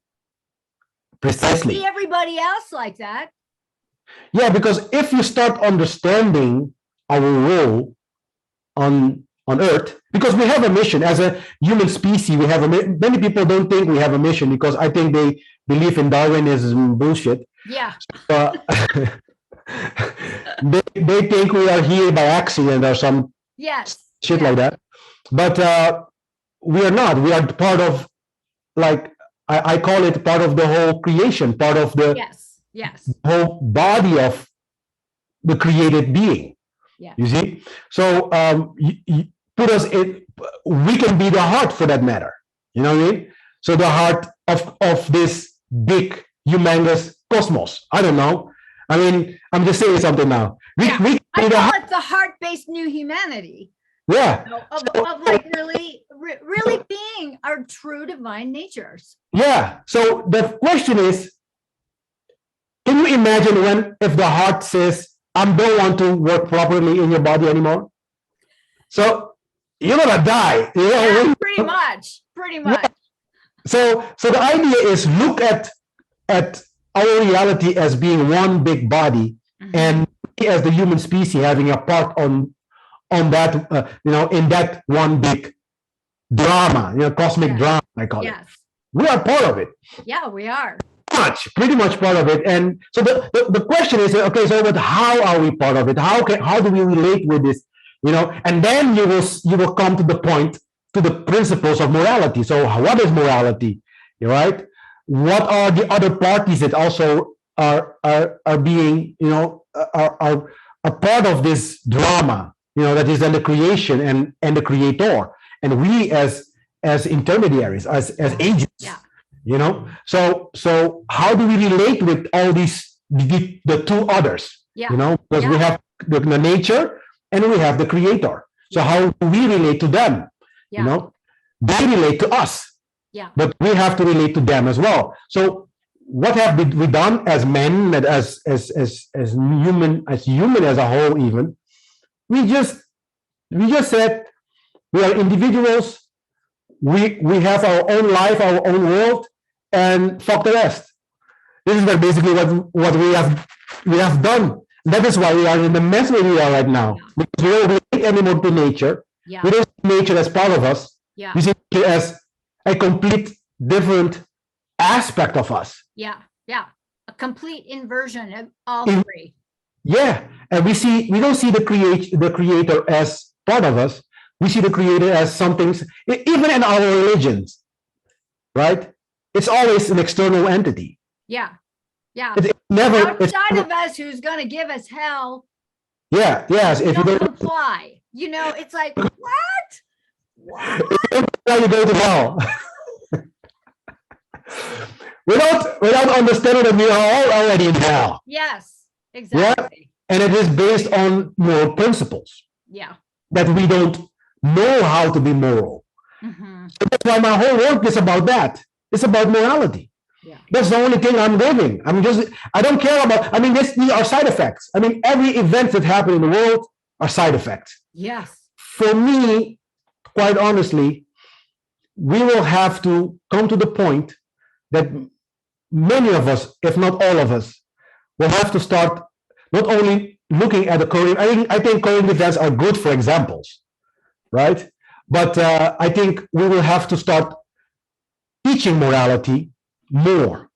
Precisely. See everybody else like that. Yeah, because if you start understanding our role on Earth, because we have a mission as a human species, we have many people don't think we have a mission because I think they believe in Darwinism bullshit. Yeah. They think we are here by accident or some shit like that. But we are not. We are part of, like, I call it part of the whole creation, part of the whole body of the created being. Yeah. You see? So you put us in, we can be the heart for that matter. You know what I mean? So the heart of this big, humongous cosmos. I don't know. I mean, I'm just saying something now. I call it the heart-based new humanity. Yeah. Of like really being our true divine natures. Yeah. So the question is, can you imagine if the heart says, I don't want to work properly in your body anymore? So you're gonna die. You know? Yeah, pretty much. Yeah. So the idea is look at our reality as being one big body, and as the human species having a part on that, in that one big drama, cosmic drama, I call it. We are part of it. Yeah, we are. Pretty much part of it. And so the question is, okay, so but how are we part of it? How do we relate with this? And then you will come to the point, to the principles of morality. So what is morality? Right? What are the other parties that also are being, are part of this drama, that is in the creation and the creator, and we as intermediaries, as agents. So how do we relate with all these, the two others? Because we have the nature and we have the creator. So how do we relate to them? They relate to us. But we have to relate to them as well. So what have we done as men, as human as a whole? Even we just said we are individuals. We have our own life, our own world, and fuck the rest. This is basically what we have done. That is why we are in the mess where we are right now. Because we don't relate anymore to nature. We don't see nature as part of us. We see nature as a complete different aspect of us. A complete inversion of all three. And we don't see the creator as part of us. We see the creator as something, even in our religions, right? It's always an external entity. It's never outside of us, who's going to give us hell. Yes. If you don't comply, it's like, what? You go to hell. without understanding that we are all already in hell. Yes, exactly. And it is based on moral principles. That we don't know how to be moral. So that's why my whole work is about that. It's about morality. That's the only thing I'm living. I don't care about, these are side effects. Every event that happens in the world are side effects. For me, quite honestly, we will have to come to the point that many of us, if not all of us, will have to start not only looking at the current, I think current events are good for examples, right? But I think we will have to start teaching morality more.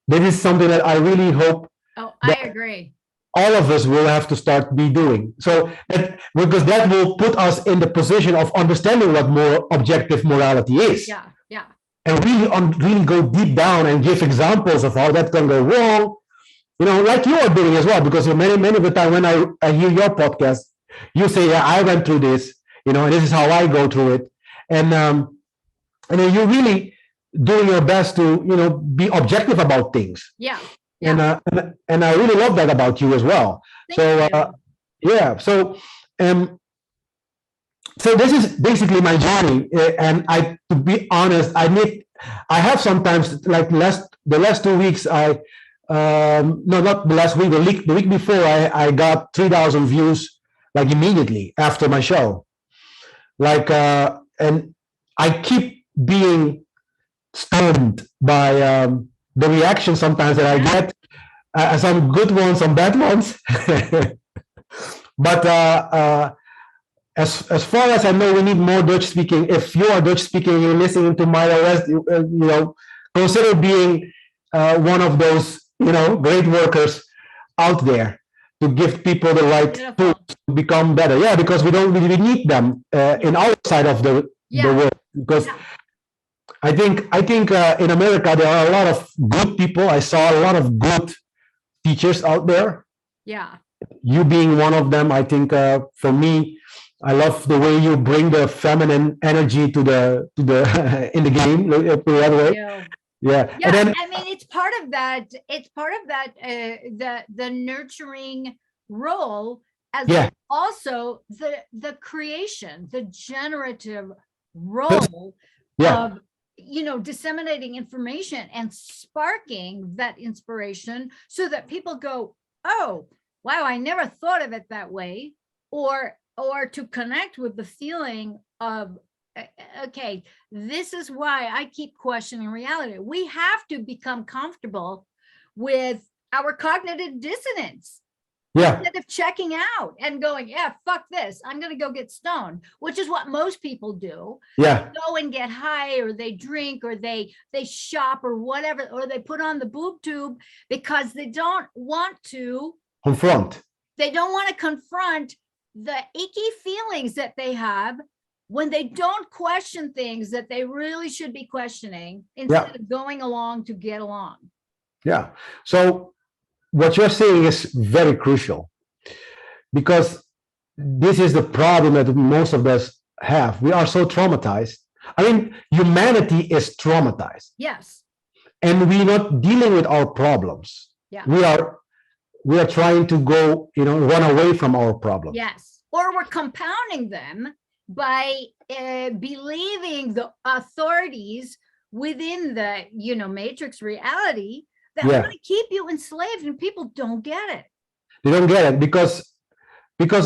That is something that I really hope. I agree. All of us will have to start doing. So because that will put us in the position of understanding what more objective morality is. and really go deep down and give examples of how that can go wrong, like you are doing as well, because many of the time when I hear your podcast, you say, yeah, I went through this, and this is how I go through it. And then you're really doing your best to, be objective about things. Yeah. And I really love that about you as well. Thank you. Yeah. So this is basically my journey. And to be honest, I have sometimes, like the last 2 weeks, no, not the last week, the week before, I got 3,000 views, like immediately after my show. And I keep being stunned by the reaction sometimes that I get, some good ones, some bad ones. But as far as I know, we need more Dutch speaking. If you are Dutch speaking, you're listening to my OS, consider being one of those, great workers out there to give people the right tools to become better. Yeah, because we need them in our side of the world. Because I think in America there are a lot of good people. I saw a lot of good teachers out there. Yeah. You being one of them. I think for me, I love the way you bring the feminine energy to the in the game. Put it that way. Yeah. And then, I mean, it's part of that. It's part of that. The nurturing role, as also the creation, the generative role of disseminating information and sparking that inspiration, so that people go, oh wow, I never thought of it that way, or to connect with the feeling of, okay, this is why I keep questioning reality. We have to become comfortable with our cognitive dissonance. Instead of checking out and going, yeah, fuck this, I'm going to go get stoned, which is what most people do. Go and get high, or they drink, or they shop, or whatever, or they put on the boob tube because they don't want to confront. They don't want to confront the icky feelings that they have when they don't question things that they really should be questioning, instead of going along to get along. Yeah. So what you're saying is very crucial, because this is the problem that most of us have. We are so traumatized. I mean, humanity is traumatized. Yes. And we're not dealing with our problems. Yeah. We are trying to go, run away from our problems. Yes. Or we're compounding them by believing the authorities within the, matrix reality that want to keep you enslaved, and people don't get it. They don't get it because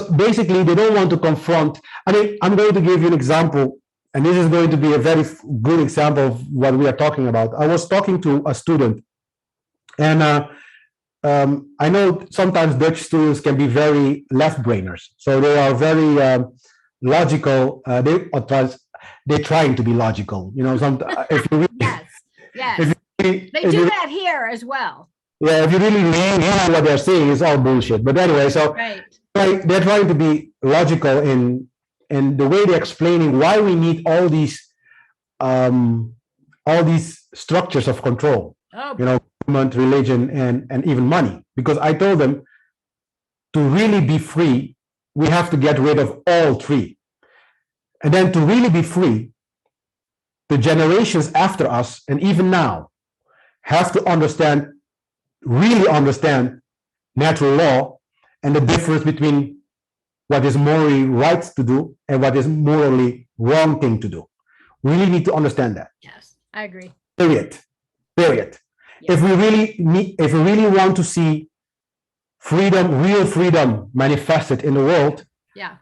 basically they don't want to confront. I mean, I'm going to give you an example, and this is going to be a very good example of what we are talking about. I was talking to a student, and I know sometimes Dutch students can be very left-brainers, so they are very logical. They're trying to be logical. If you really, yes. They do that here as well. Yeah, if you really hear what they're saying, it's all bullshit. But anyway, so they're trying to be logical in the way they're explaining why we need all these structures of control. Government, religion, and even money. Because I told them, to really be free, we have to get rid of all three. And then to really be free, the generations after us, and even now, have to really understand natural law and the difference between what is morally right to do and what is morally wrong thing to do. We really need to understand that. Yes, I agree. Period. Yes. If we really want to see freedom, real freedom manifested in the world,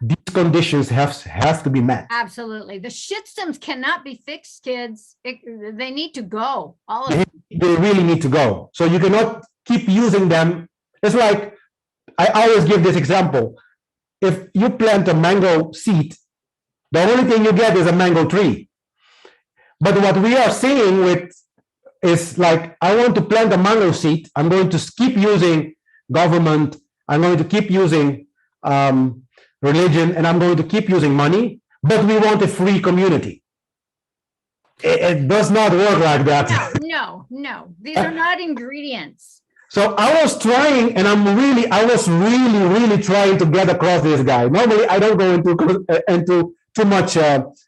these conditions have to be met. Absolutely. The shitstones cannot be fixed, kids. They need to go. All of them. They really need to go. So you cannot keep using them. It's like, I always give this example. If you plant a mango seed, the only thing you get is a mango tree. But what we are saying is like, I want to plant a mango seed. I'm going to keep using government. I'm going to keep using religion, and I'm going to keep using money, but we want a free community. It does not work like that. No. These are not ingredients. So I was trying, and I was really trying to get across this guy. Normally, I don't go into too much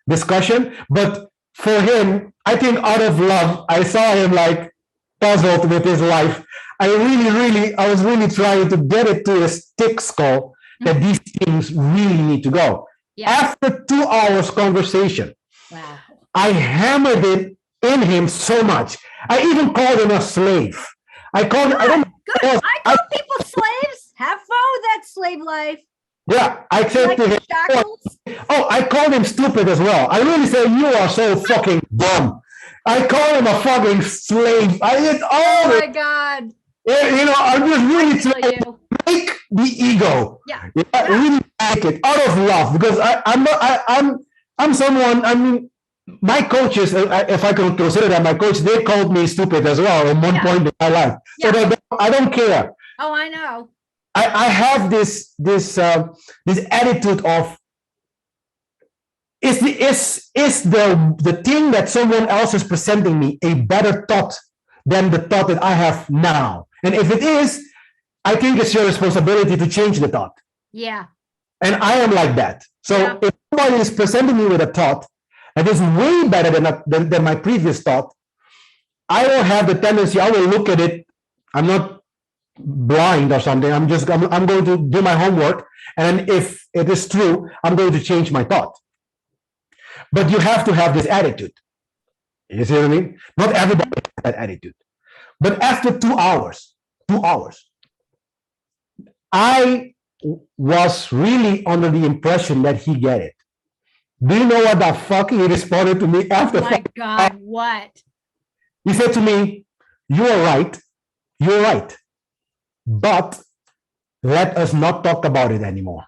discussion, but for him, I think out of love, I saw him like puzzled with his life. I was really trying to get it to his thick skull that these things really need to go. Yeah. After 2 hours conversation, wow. I hammered it in him so much. I even called him a slave. I called. I call people slaves. Have fun with that slave life. Yeah, I said to him. Oh, I called him stupid as well. I really said you are so fucking dumb. I called him a fucking slave. I did all. Oh my God. You know, I'm just really trying to make the ego. Yeah. Really make it out of love because I'm someone. I mean, my coaches, if I can consider that my coach, they called me stupid as well at one point in my life. So I don't care. Oh, I know. I have this attitude of is the thing that someone else is presenting me a better thought than the thought that I have now? And if it is, I think it's your responsibility to change the thought. Yeah. And I am like that. So if somebody is presenting me with a thought that is way better than my previous thought, I will have the tendency, I will look at it. I'm not blind or something. I'm going to do my homework. And if it is true, I'm going to change my thought. But you have to have this attitude. You see what I mean? Not everybody has that attitude. But after 2 hours, I was really under the impression that he get it. Do you know what the fuck he responded to me after? Oh my God, what? He said to me, you're right, but let us not talk about it anymore.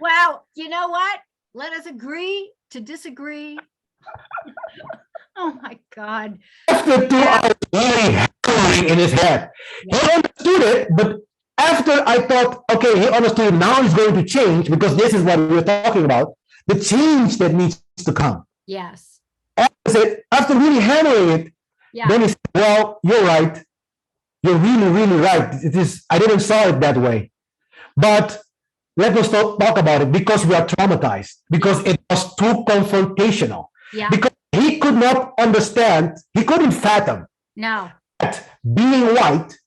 Well, you know what? Let us agree to disagree. Oh my God. After 2 hours, really hammering in his head. He understood it, but after I thought, okay, he understood, now he's going to change because this is what we're talking about, the change that needs to come. Yes. After really hammering it, then he said, well, you're right. You're really right. It is. I didn't saw it that way. But let us talk about it because we are traumatized, because it was too confrontational. Yeah. Because he could not understand, he couldn't fathom that being white,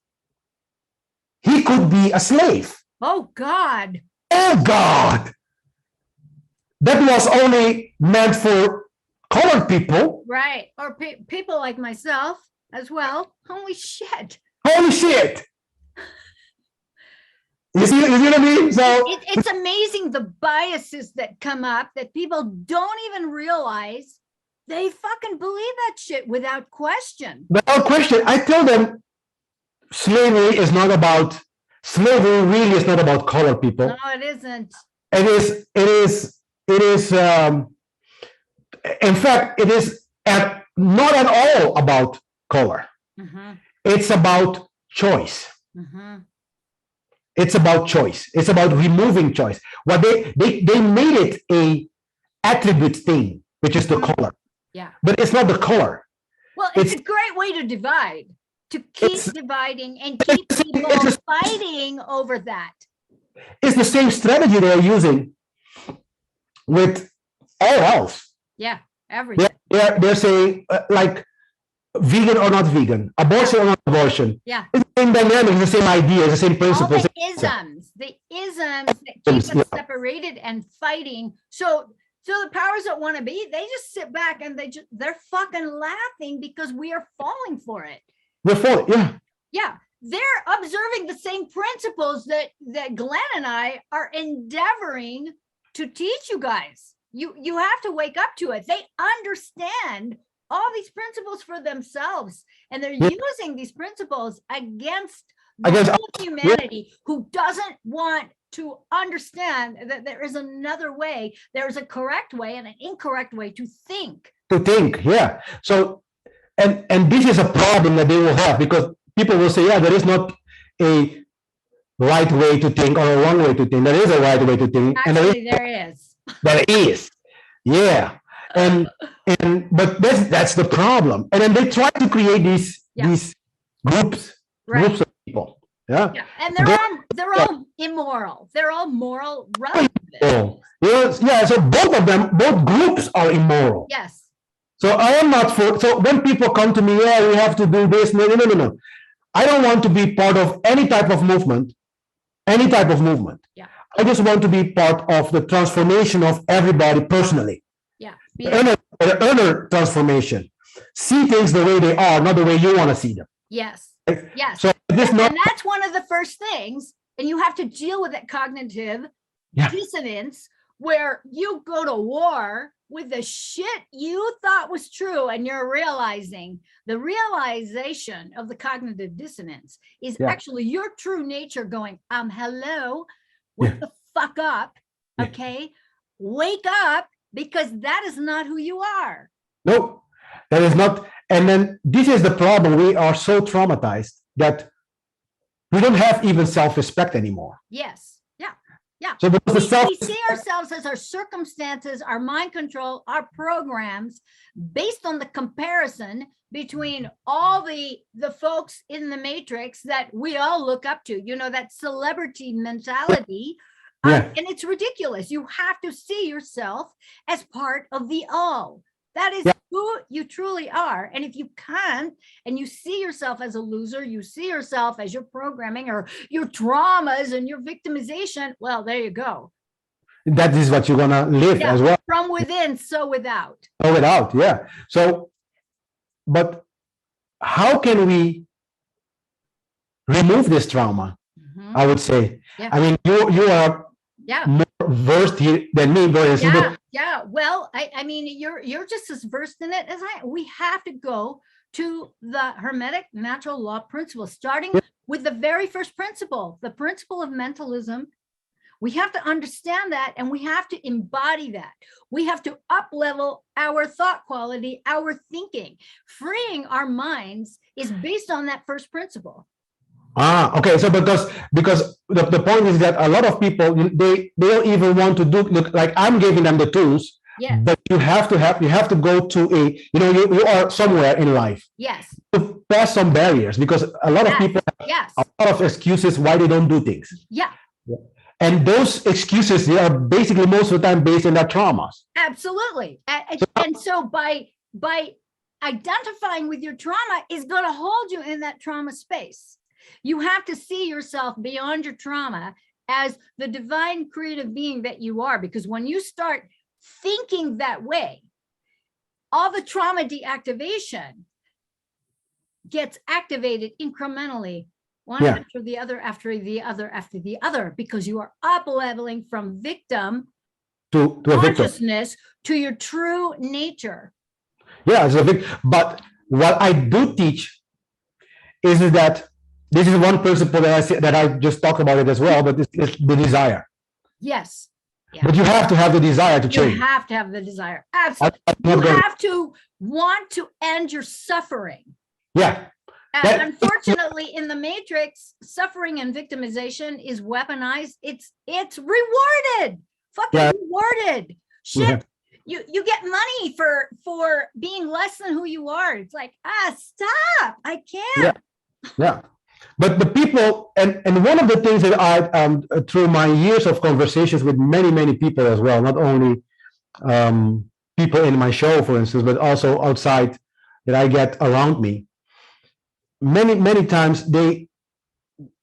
he could be a slave. Oh God. Oh God. That was only meant for colored people. Right. Or people like myself as well. Holy shit. Holy shit. You see what I mean? So it's amazing the biases that come up that people don't even realize. They fucking believe that shit without question. Without question. I tell them slavery really is not about colored people. No, it isn't. It is in fact, it is not at all about color. Mm-hmm. It's about choice. Mm-hmm. It's about choice. It's about removing choice. What they made it a attribute thing, which is the color. Yeah. But it's not the color. Well, it's a great way to divide, to keep dividing and keep people fighting over that. It's the same strategy they're using with all else. Yeah, everything. They're saying like vegan or not vegan, abortion or not abortion. Yeah. It's the same dynamic, the same idea, the same principles. All the isms that keep us separated and fighting. So the powers that want to be, they just sit back and they're fucking laughing because we are falling for it. We're falling, yeah. Yeah. They're observing the same principles that Glenn and I are endeavoring to teach you guys. You have to wake up to it. They understand all these principles for themselves, and they're using these principles against humanity who doesn't want to understand that there is another way. There's a correct way and an incorrect way to think. Yeah. So, and this is a problem that they will have because people will say, yeah, there is not a right way to think or a wrong way to think. There is a right way to think. Actually, there is. There is. Yeah. and but that's the problem. And then they try to create these groups of people. Yeah. And they're all immoral. They're all moral relativists. Yeah. So both groups are immoral. Yes. So I am not for. So when people come to me, yeah, we have to do this. No. I don't want to be part of any type of movement. Any type of movement. Yeah. I just want to be part of the transformation of everybody personally. Yeah. The inner transformation. See things the way they are, not the way you want to see them. Yes. Right? Yes. So And that's one of the first things, and you have to deal with that cognitive dissonance where you go to war with the shit you thought was true, and you're realizing the realization of the cognitive dissonance is actually your true nature going, hello, wake the fuck up, okay? Wake up, because that is not who you are. Nope, that is not. And then this is the problem. We are so traumatized that we don't have even self-respect anymore. Yes. Yeah. So we see ourselves as our circumstances, our mind control, our programs, based on the comparison between all the folks in the matrix that we all look up to, that celebrity mentality. And it's ridiculous. You have to see yourself as part of the all. That is who you truly are. And if you can't, and you see yourself as a loser, you see yourself as your programming or your traumas and your victimization, well, there you go. That is what you're going to live as well. From within, so without. So without, So, but how can we remove this trauma? I would say. I mean, you are more versed here than me. Well, I mean, you're just as versed in it as we have to go to the Hermetic natural law principle, starting with the very first principle, the principle of mentalism. We have to understand that, and we have to embody that. We have to up-level our thought quality, our thinking. Freeing our minds is based on that first principle. Okay. So because the point is that a lot of people, they don't even want to look like I'm giving them the tools. Yes. But you have to go to you are somewhere in life. Yes. To pass some barriers, because a lot of people have a lot of excuses why they don't do things. Yeah. And those excuses, they are basically most of the time based on their traumas. Absolutely. And so by identifying with your trauma is going to hold you in that trauma space. You have to see yourself beyond your trauma as the divine creative being that you are, because when you start thinking that way, all the trauma deactivation gets activated incrementally, one after the other, after the other, after the other, because you are up leveling from victim to consciousness to your true nature. Yeah, but what I do teach is that this is one principle that I just talked about it as well, but it's the desire. Yes. Yeah. But you have to have the desire to change. You have to have the desire. Absolutely. You have to want to end your suffering. Yeah. And unfortunately, in the matrix, suffering and victimization is weaponized. It's rewarded. Fucking rewarded. Shit. Yeah. You get money for being less than who you are. It's like, stop. I can't. Yeah. But the people, and one of the things that I, through my years of conversations with many people as well, not only people in my show, for instance, but also outside that I get around me, many times they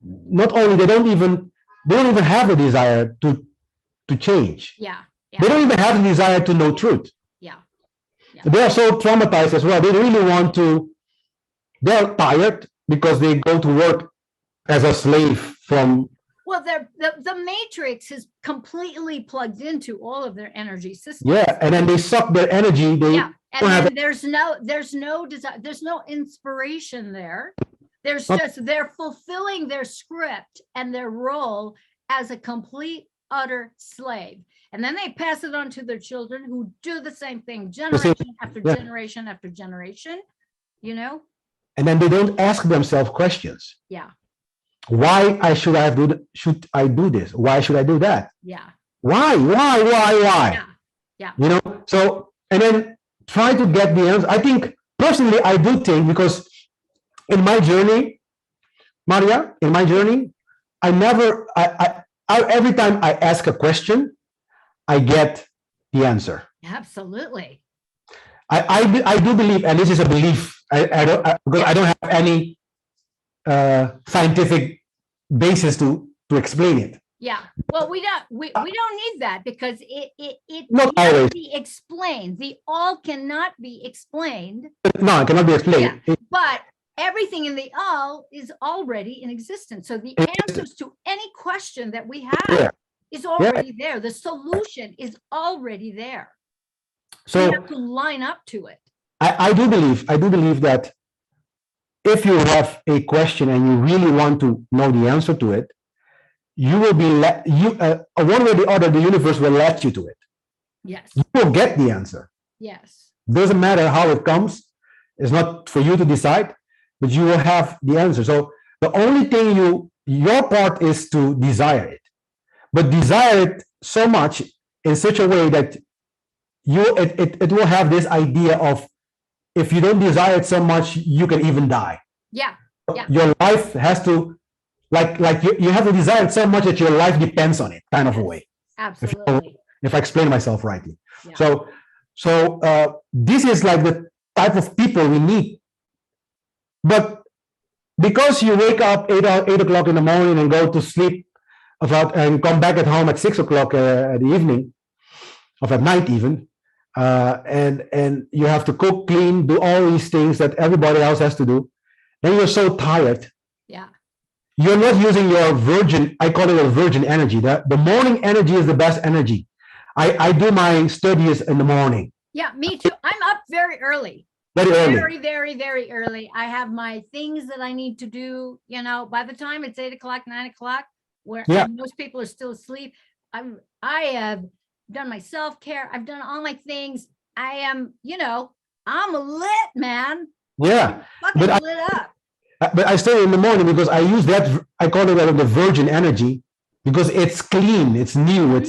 don't even have the desire to change. Yeah. They don't even have the desire to know truth. Yeah. They are so traumatized as well. They really want to. They're tired because they go to work as a slave from. Well, the matrix is completely plugged into all of their energy systems. Yeah, and then they suck their energy. And then there's no desire, there's no inspiration there. There's just they're fulfilling their script and their role as a complete utter slave. And then they pass it on to their children, who do the same thing generation after generation after generation, And then they don't ask themselves questions. Yeah. Why should I do this? Why should I do that? Yeah. Why? Yeah. So, and then try to get the answer. I think personally, I do think, because in my journey, Maria, in my journey, I never, every time I ask a question, I get the answer. Absolutely. I do believe, and this is a belief. Because I don't have any scientific basis to explain it. Yeah. Well, we don't need that, because it Not cannot always. be explained. The all cannot be explained. No, it cannot be explained. But everything in the all is already in existence. So the answers to any question that we have is already there. The solution is already there. So you have to line up to it. I do believe that if you have a question and you really want to know the answer to it, you will be one way or the other, the universe will let you to it. Yes. You will get the answer. Yes. Doesn't matter how it comes. It's not for you to decide, but you will have the answer. So the only thing your part is to desire it, but desire it so much in such a way that it will have this idea of, if you don't desire it so much, you can even die. Yeah. Yeah. Your life has to, like you have to desire it so much that your life depends on it, kind of a way. Absolutely. If I explain myself rightly. Yeah. So this is like the type of people we need. But because you wake up 8 o'clock in the morning and go to sleep and come back at home at 6 o'clock at the evening, or at night even, and you have to cook, clean, do all these things that everybody else has to do, then you're so tired. Yeah. You're not using your virgin, I call it a virgin energy. The morning energy is the best energy. I do my studies in the morning. Yeah, me too. I'm up very early. Very early. Very, very, very early. I have my things that I need to do, by the time it's 8 o'clock, 9 o'clock, where most people are still asleep. I have done my self-care. I've done all my things. I am, I'm lit, man. Yeah. I'm fucking lit up. But I study in the morning because I use that, I call it the virgin energy, because it's clean, it's new, and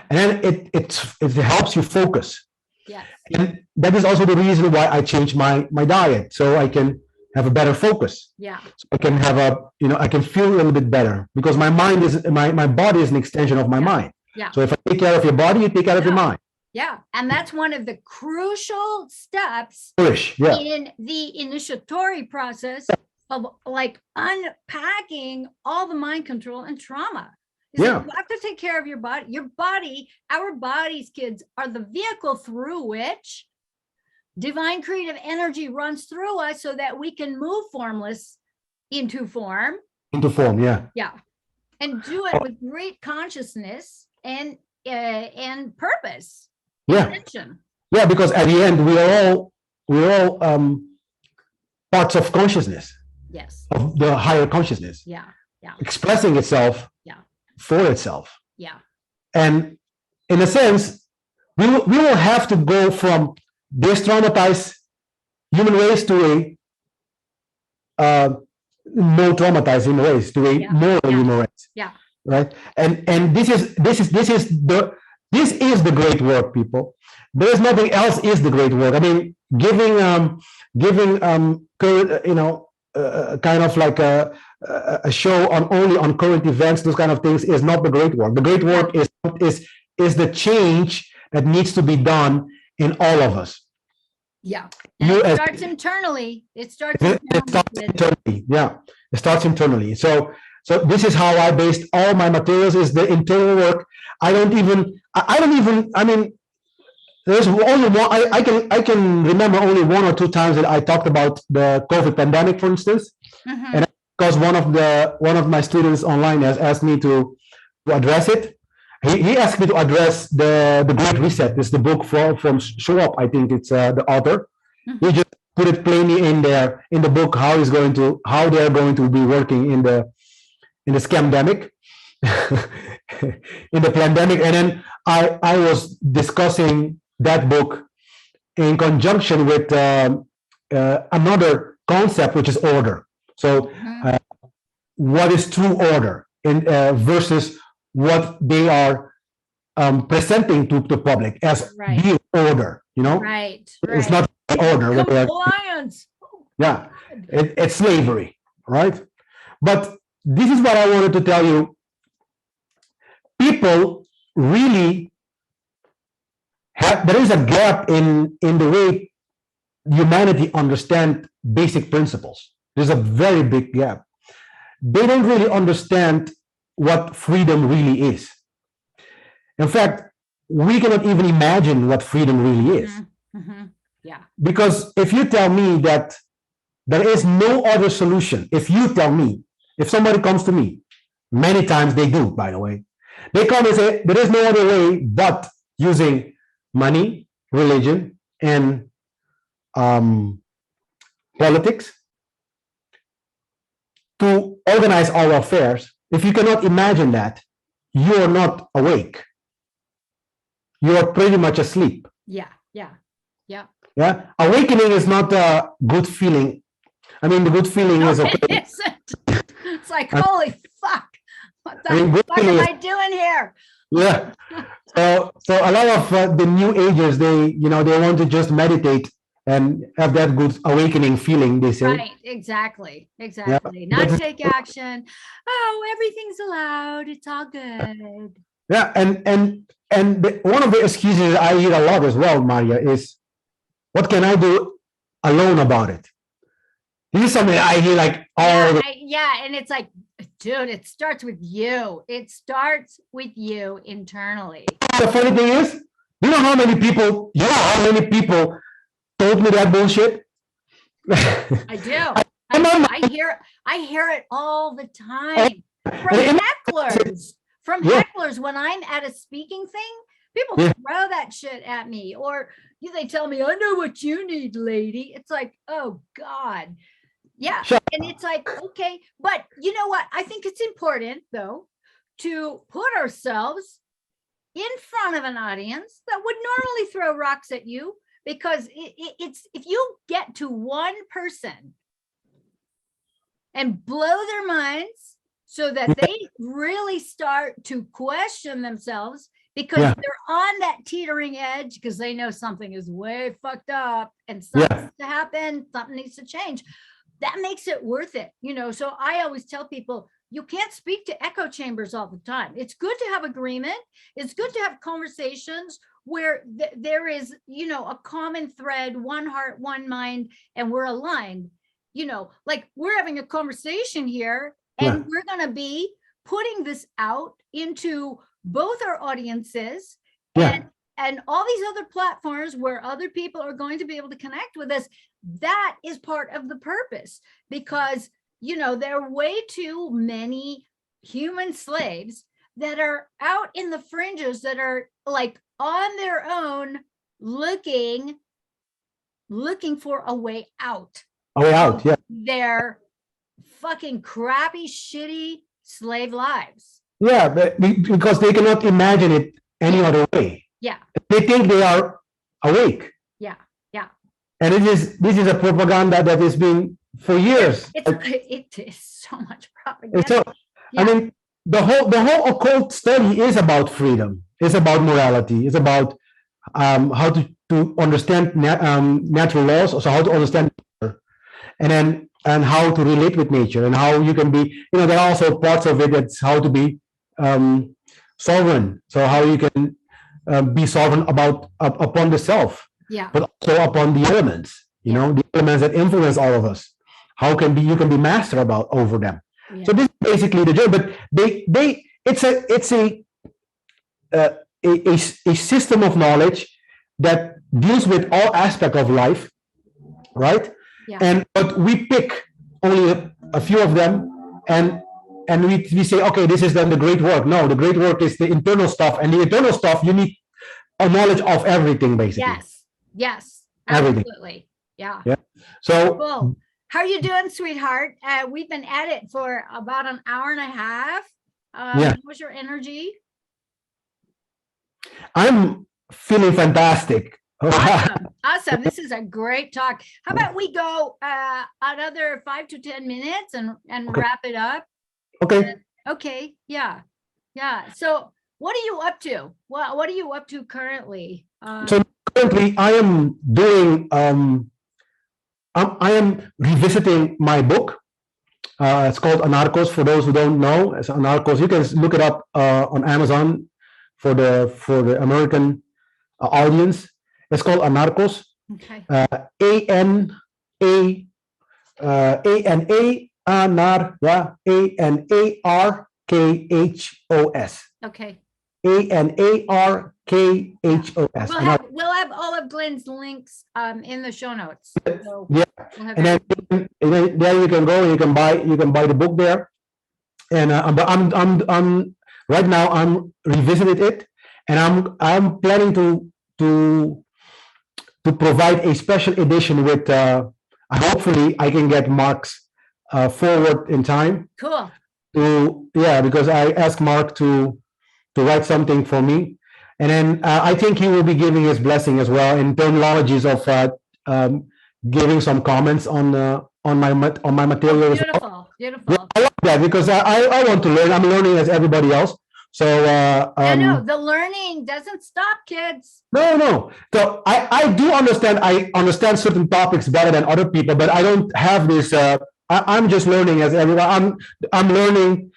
then it helps you focus. Yes. And that is also the reason why I changed my diet, so I can have a better focus. Yeah. So I can have I can feel a little bit better, because my mind is my body is an extension of my mind. Yeah. So if I take care of your body, you take care of your mind. Yeah. And that's one of the crucial steps in the initiatory process of like unpacking all the mind control and trauma. You have to take care of your body. Your body, our bodies, kids, are the vehicle through which divine creative energy runs through us so that we can move formless into form. Into form, yeah. Yeah. And do it with great consciousness and purpose. Yeah. Intention. Yeah, because at the end we're all parts of consciousness. Yes. Of the higher consciousness. Yeah. Yeah. Expressing itself. Yeah. For itself. Yeah. And in a sense, we will have to go from this traumatized human race to a more traumatized human race, to a more human race. Yeah. Right. And this is the great work, people. There is nothing else is the great work. I mean, giving kind of like a show only on current events, those kind of things, is not the great work. The great work is the change that needs to be done in all of us. Yeah. And it starts internally. It starts internally. Yeah. It starts internally. So this is how I based all my materials, is the internal work. I mean, there's only one, I can remember only 1 or 2 times that I talked about the COVID pandemic, for instance. Mm-hmm. And because one of my students online has asked me to address it. He asked me to address the Great Reset. It's the book from Schwab, I think it's the author. Mm-hmm. He just put it plainly in there in the book how they're going to be working in the scamdemic, in the pandemic. And then I was discussing that book in conjunction with another concept, which is order. So what is true order versus what they are presenting to the public as Right. being order. Right. It's not order. Compliance. Yeah, it's slavery, right? But this is what I wanted to tell you. People really there is a gap in the way humanity understand basic principles. There's a very big gap. They don't really understand what freedom really is. In fact, we cannot even imagine what freedom really is. Yeah. Because if you tell me that there is no other solution, if somebody comes to me, many times they do, by the way, they come and say, there is no other way but using money, religion, and politics to organize our affairs. If you cannot imagine that, you are not awake. You are pretty much asleep. Yeah. Yeah. Awakening is not a good feeling. I mean, the good feeling is okay. It isn't. It's like, holy fuck. What the fuck am I doing here? Yeah. So a lot of the new agers, they want to just meditate and have that good awakening feeling, they say. Right, exactly. Yeah. Not take action. Oh, everything's allowed. It's all good. Yeah, and one of the excuses I hear a lot as well, Maria, is, what can I do alone about it? This is something I hear like all and it's like, dude, it starts with you. It starts with you internally. The funny thing is, you know how many people told me that bullshit? I do. I hear it all the time from hecklers. Hecklers, when I'm at a speaking thing, people throw that shit at me, or they tell me, I know what you need, lady. It's like, oh God. Yeah. And it's like, okay, but you know what? I think it's important, though, to put ourselves in front of an audience that would normally throw rocks at you, because it's if you get to one person and blow their minds so that they really start to question themselves, because they're on that teetering edge, because they know something is way fucked up and something needs to happen, something needs to change. That makes it worth it, So I always tell people, you can't speak to echo chambers all the time. It's good to have agreement. It's good to have conversations where there is, a common thread, one heart, one mind, and we're aligned. Like we're having a conversation here, and we're going to be putting this out into both our audiences and all these other platforms where other people are going to be able to connect with us. That is part of the purpose, because, there are way too many human slaves that are out in the fringes, that are like on their own, looking for a way out. Their fucking crappy, shitty slave lives. Yeah, because they cannot imagine it any other way. Yeah. They think they are awake. Yeah. And this is a propaganda that has been for years. It is so much propaganda. I mean, the whole occult study is about freedom. It's about morality. It's about how to understand natural laws, also how to understand nature, and how to relate with nature, and how you can be. There are also parts of it that's how to be sovereign. So how you can be sovereign upon the self, but also upon the elements. The elements that influence all of us. How you can be master over them. So this is basically the job. But it's a system of knowledge that deals with all aspects of life, right? But we pick only a few of them, and we say, okay, this is then the great work. No, the great work is the internal stuff, and the internal stuff, you need a knowledge of everything, basically. Yes, everything. Absolutely. Yeah. So cool. How are you doing, sweetheart? We've been at it for about an hour and a half. What's your energy? I'm feeling fantastic. Awesome. This is a great talk. How about we go another 5 to 10 minutes and wrap it up? Okay. Okay. Yeah. So What are you up to? What are you up to currently? So currently, I am doing. I am revisiting my book. It's called Anarchos. For those who don't know, it's Anarchos. You can look it up on Amazon for the American audience. It's called Anarchos. Okay. Anarkhos. Okay. Anarkhos. We'll have all of Glenn's links in the show notes. So Yeah, we'll have and then there you can go and you can buy the book there. And but I'm right now I'm revisiting it, and I'm planning to provide a special edition with hopefully I can get Mark's forward in time. Cool. Because I asked Mark to write something for me, and then I think he will be giving his blessing as well in terminologies of giving some comments on my material. Beautiful, beautiful. Yeah, I like that because I want to learn. I'm learning as everybody else. So I know the learning doesn't stop, kids. No. So I do understand. I understand certain topics better than other people, but I don't have this. I'm just learning as everyone. I'm learning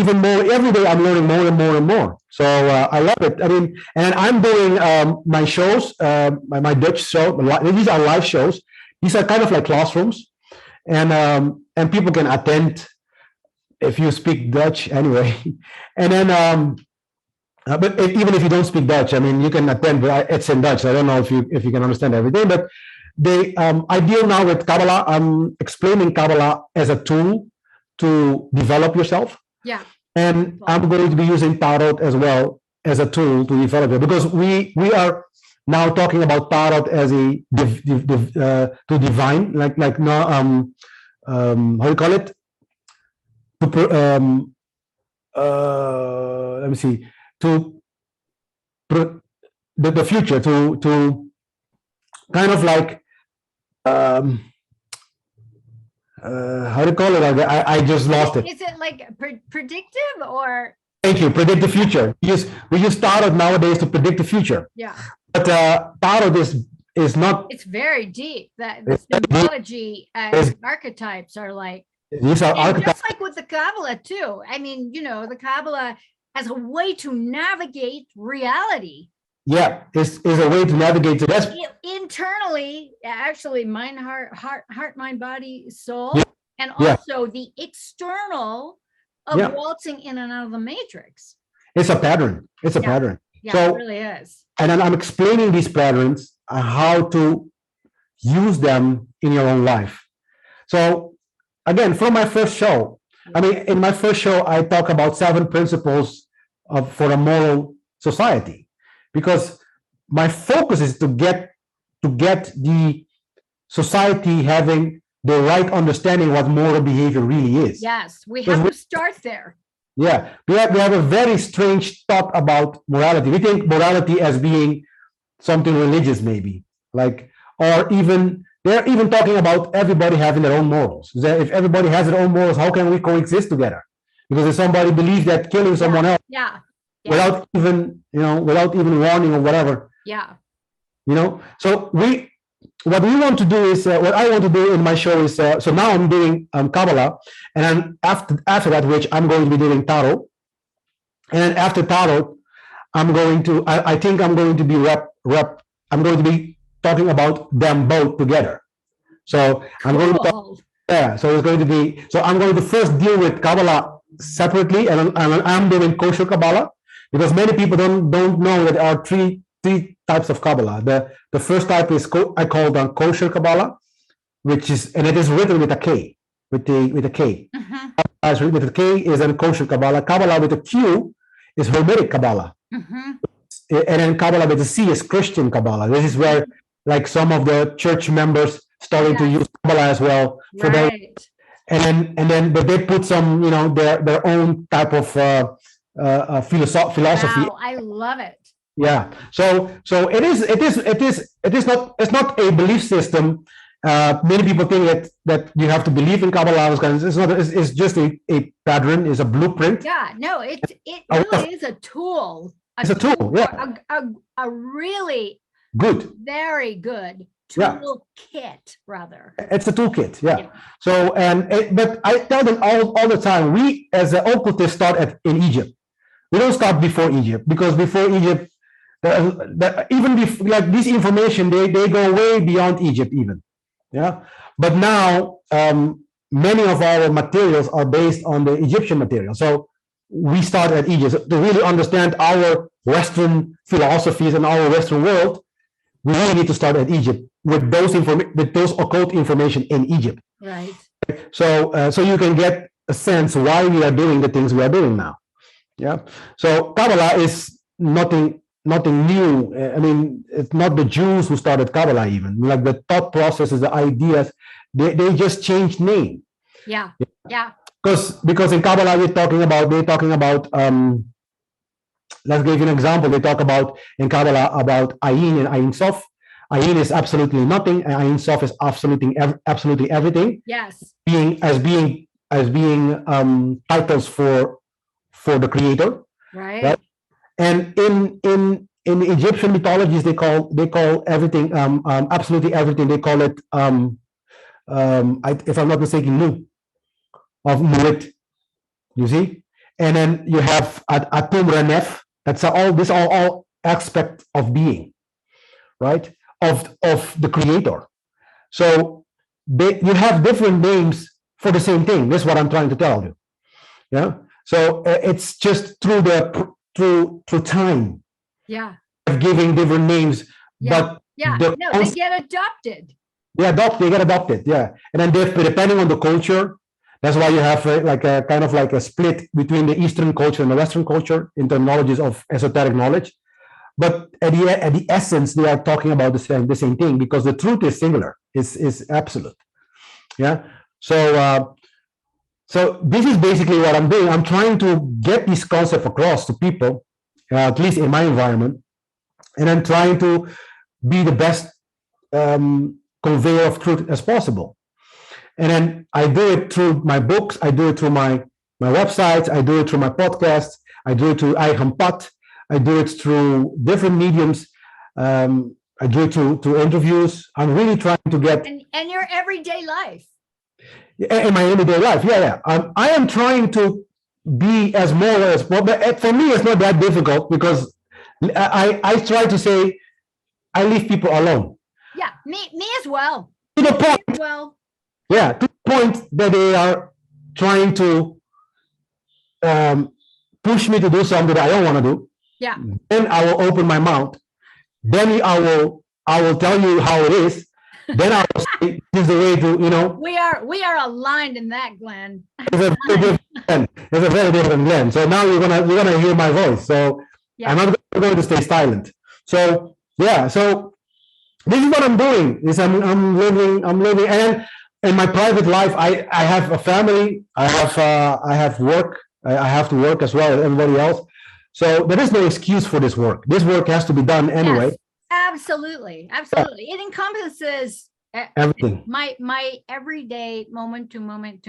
even more every day. I'm learning more and more and more. So I love it. I mean, and I'm doing my shows, my Dutch show. These are live shows. These are kind of like classrooms, and people can attend if you speak Dutch anyway. And then, but even if you don't speak Dutch, I mean, you can attend. But it's in Dutch. I don't know if you can understand everything. But I deal now with Kabbalah. I'm explaining Kabbalah as a tool to develop yourself. Yeah. And I'm going to be using tarot as well as a tool to develop it, because we are now talking about tarot as a to divine, like no how do you call it? Let me see. To the future, to kind of like how do you call it? I just lost it. Is it like predictive or? Thank you. Predict the future. We use tarot nowadays to predict the future. Yeah. But tarot is not. It's very deep. That the symbology and archetypes are like. These are archetypes. Just like with the Kabbalah too. I mean, the Kabbalah as a way to navigate reality. Yeah, is a way to navigate. So that's internally, actually, mind, heart, mind, body, soul, yeah. And also the external of waltzing in and out of the matrix. It's a pattern. It's a pattern. Yeah, so, it really is. And then I'm explaining these patterns and how to use them in your own life. So again, from my first show, I mean, in my first show, I talk about 7 principles for a moral society, because my focus is to get the society having the right understanding what moral behavior really is. Yes, we have to start there. Yeah, we have a very strange thought about morality. We think morality as being something religious, maybe, like, or even they're even talking about everybody having their own morals. If everybody has their own morals, how can we coexist together? Because if somebody believes that killing someone else, without even warning or whatever, so what we want to do is what I want to do in my show is so now I'm doing Kabbalah, and then after that, which I'm going to be doing tarot, and then after tarot, I think I'm going to be I'm going to be talking about them both together. So I'm going to talk, so it's going to be, so I'm going to first deal with Kabbalah separately, and I'm doing kosher Kabbalah, because many people don't know that there are three types of Kabbalah. The first type is I call them kosher Kabbalah, which is, and it is written with a K, with a K. Mm-hmm. With a K is a kosher Kabbalah. Kabbalah with a Q is Hermetic Kabbalah. Mm-hmm. And then Kabbalah with a C is Christian Kabbalah. This is where like some of the church members starting to use Kabbalah as well for their, and then but they put some their own type of philosophy. Wow, I love it. Yeah, so it's not a belief system. Many people think that you have to believe in Kabbalah. It's not. It's just a pattern. It's a blueprint. Yeah, no, it really is a tool. It's a tool. Yeah, A really good. very good Yeah. toolkit, rather. It's a toolkit. Yeah. Yeah. So but I tell them all the time. We as an occultists start in Egypt. We don't start before Egypt, because before Egypt, even like this information, they go way beyond Egypt even. Yeah. But now many of our materials are based on the Egyptian material. So we start at Egypt to really understand our Western philosophies and our Western world. We really need to start at Egypt with those occult information in Egypt. Right. So so you can get a sense why we are doing the things we are doing now. Yeah. So Kabbalah is nothing new. I mean, it's not the Jews who started Kabbalah even. Like the thought processes, the ideas, they just changed name. Yeah. Yeah. Because in Kabbalah they're talking about let's give you an example. They talk about in Kabbalah about Ayin and Ayin Sof. Ayin is absolutely nothing, and Ayin Sof is absolutely everything. Yes. Being titles for the creator. Right. And in Egyptian mythologies, they call everything absolutely everything. They call it if I'm not mistaken, Nu of Muit. You see, and then you have Atum Renef. That's all aspect of being, right? Of the creator. So you have different names for the same thing. This is what I'm trying to tell you. Yeah. So it's just through time. Yeah. Giving different names, Yeah. but they get adopted. They get adopted. Yeah, and then depending on the culture, that's why you have like a kind of like a split between the Eastern culture and the Western culture in terminologies of esoteric knowledge. But at the essence, they are talking about the same thing, because the truth is singular, is absolute. Yeah. So so this is basically what I'm doing. I'm trying to get this concept across to people, at least in my environment, and I'm trying to be the best conveyor of truth as possible. And then I do it through my books, I do it through my websites, I do it through my podcasts, I do it through Eigan Pad, I do it through different mediums, I do it through interviews. I'm really trying to get and your everyday life. In my everyday life. Yeah. I am trying to be as more as, but for me it's not that difficult, because I try to say I leave people alone. Yeah, me as well. To the point. Well. Yeah, to the point that they are trying to push me to do something that I don't want to do. Yeah. Then I will open my mouth. Then I will tell you how it is. Then I will say this is the way to, We are aligned in that, Glenn. It's a very different Glenn. So now you're gonna hear my voice. So yeah. I'm not going to stay silent. So yeah, so this is what I'm doing. Is I'm living, and in my private life, I have a family. I have work. I have to work as well as everybody else. So there is no excuse for this work. This work has to be done anyway. Yes, absolutely. Yeah. It encompasses everything. My everyday moment to moment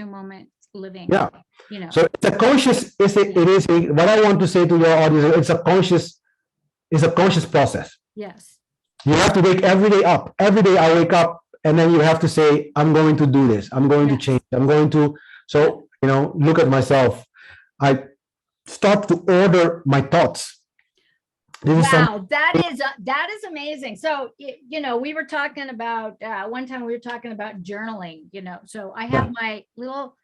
living. Yeah. So it's a conscious. What I want to say to your audience. It's a conscious process. Yes. You have to wake every day up. Every day I wake up, and then you have to say, I'm going to do this. I'm going to change. I'm going to. So look at myself. I start to order my thoughts. Wow, that is amazing. So we were talking about one time we were talking about journaling. So I have my little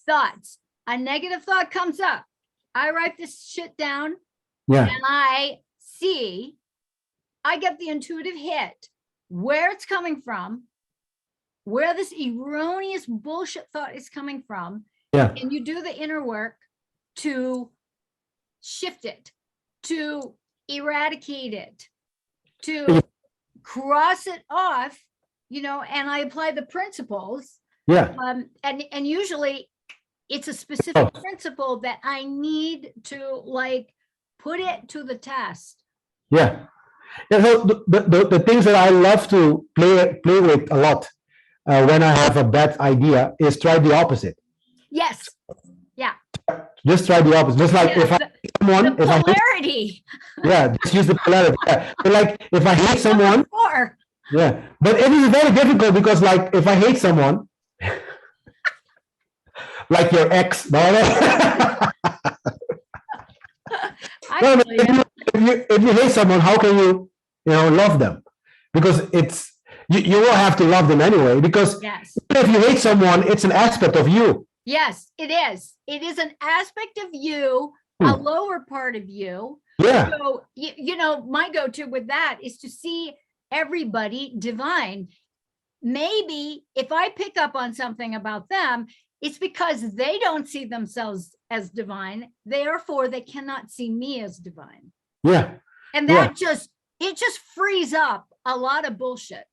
thoughts. A negative thought comes up. I write this shit down. Yeah. And I get the intuitive hit where it's coming from, where this erroneous bullshit thought is coming from. Yeah. And you do the inner work to shift it, to eradicate it, to cross it off, and I apply the principles. Yeah. And usually it's a specific principle that I need to put it to the test. Yeah. Yeah. So the things that I love to play with a lot when I have a bad idea is try the opposite. Yes. Yeah. Just try the opposite. Just like Yeah, if I hate someone, the polarity. Yeah, just use the polarity. Yeah. So like if I hate someone, yeah, but it is very difficult because like if I hate someone, like your ex, no, no. If you hate someone, how can you love them? Because you will have to love them anyway. Because yes, if you hate someone, it's an aspect of you. Yes, it is. It is an aspect of you, a lower part of you. Yeah. So, my go-to with that is to see everybody divine. Maybe if I pick up on something about them, it's because they don't see themselves as divine. Therefore, they cannot see me as divine. Yeah. And that it just frees up a lot of bullshit.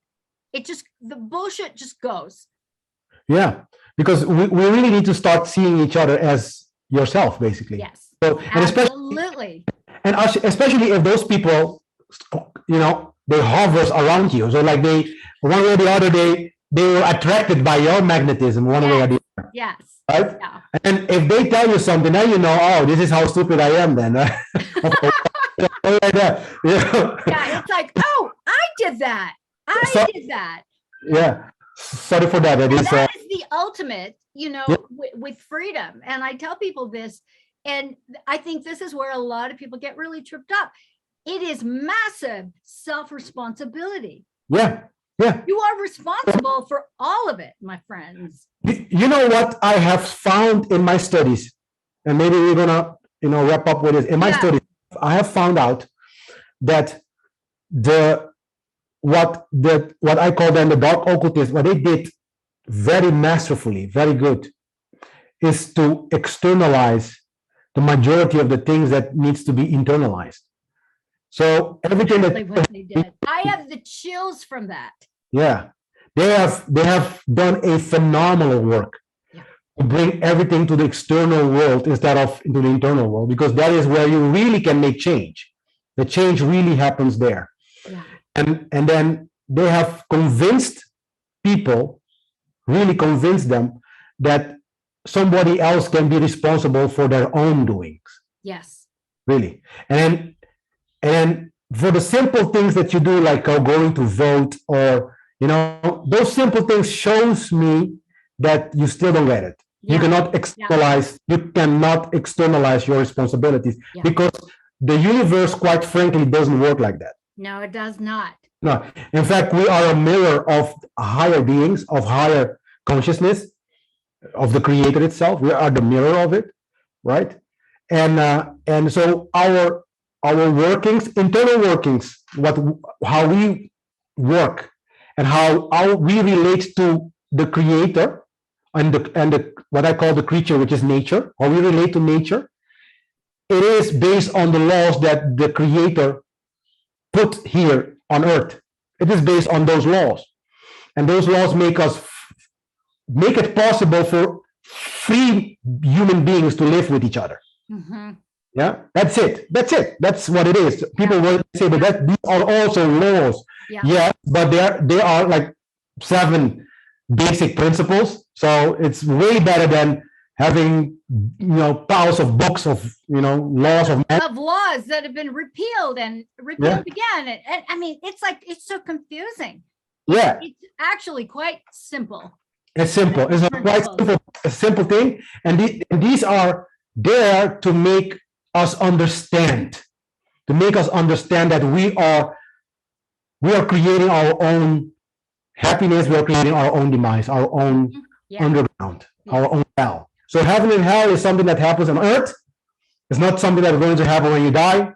The bullshit just goes. Yeah. Because we really need to start seeing each other as yourself, basically. Yes. So, and absolutely. Especially if those people, they hovers around you. So like they, one way or the other, they were attracted by your magnetism one way or the other. Yes. Right? Yeah. And if they tell you something, then you know, oh, this is how stupid I am then. Yeah, it's like, oh, I did that. Did that. Yeah. Sorry for that. That is the ultimate, with freedom. And I tell people this, and I think this is where a lot of people get really tripped up. It is massive self-responsibility. Yeah. Yeah. You are responsible for all of it, my friends. You know what I have found in my studies, and maybe we're gonna, wrap up with this. In my studies, I have found out that what I call them the dark occultists, what they did very masterfully, very good, is to externalize the majority of the things that needs to be internalized. So everything what they did. I have the chills from that. Yeah, they have done a phenomenal work to bring everything to the external world instead of into the internal world, because that is where you really can make change. The change really happens there. Yeah. And then they have convinced people, really convinced them that somebody else can be responsible for their own doings. Yes. Really. And for the simple things that you do, like going to vote, or those simple things shows me that you still don't get it. Yeah. You cannot externalize your responsibilities because the universe, quite frankly, doesn't work like that. No, it does not. No. In fact, we are a mirror of higher beings, of higher consciousness, of the creator itself. We are the mirror of it, right? And so our workings, internal workings, how we work and how we relate to the creator and the what I call the creature, which is nature, how we relate to nature, it is based on the laws that the creator put here on earth. It is based on those laws, and those laws make it possible for free human beings to live with each other. Mm-hmm. Yeah, that's it. That's what it is. People will say, but these are also laws. Yeah, but they are like 7 basic principles. So it's way better than having piles of books of laws of laws that have been repealed and repealed again. And I mean, it's so confusing. Yeah, it's actually quite simple. It's simple. It's a quite simple thing, and these are there to make us understand, that we are creating our own happiness. We are creating our own demise, our own underground, our own hell. So heaven and hell is something that happens on earth. It's not something that's going to happen when you die.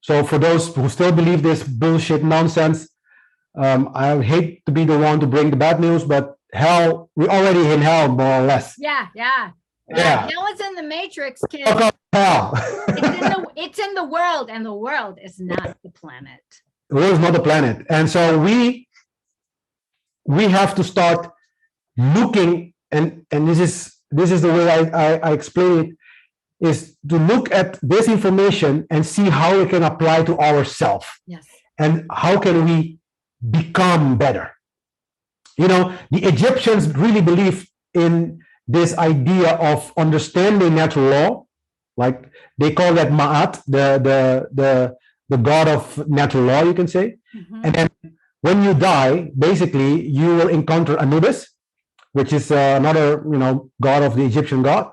So for those who still believe this bullshit nonsense, I hate to be the one to bring the bad news, but hell, we're already in hell, more or less. Yeah. Hell is in the matrix, kid. Hell. It's in the world, and the world is not the planet. The world is not the planet. And so we have to start looking, and this is the way I explain it, is to look at this information and see how we can apply to ourselves. Yes. And how can we become better? The Egyptians really believed in this idea of understanding natural law, like they call that Ma'at, the god of natural law, you can say. And then when you die, basically you will encounter Anubis, which is another god of the Egyptian god.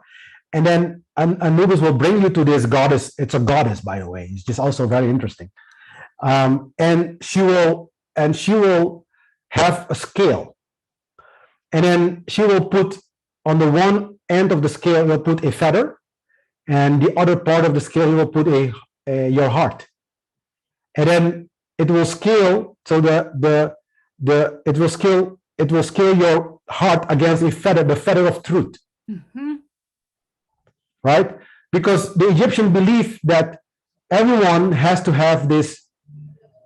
And then Anubis will bring you to this goddess. It's a goddess, by the way. It's just also very interesting. And she will have a scale. And then she will put on the one end of the scale, will put a feather, and the other part of the scale, will put your heart. And then it will scale, so it will scale your heart against the feather of truth. Right? Because the Egyptian belief that everyone has to have this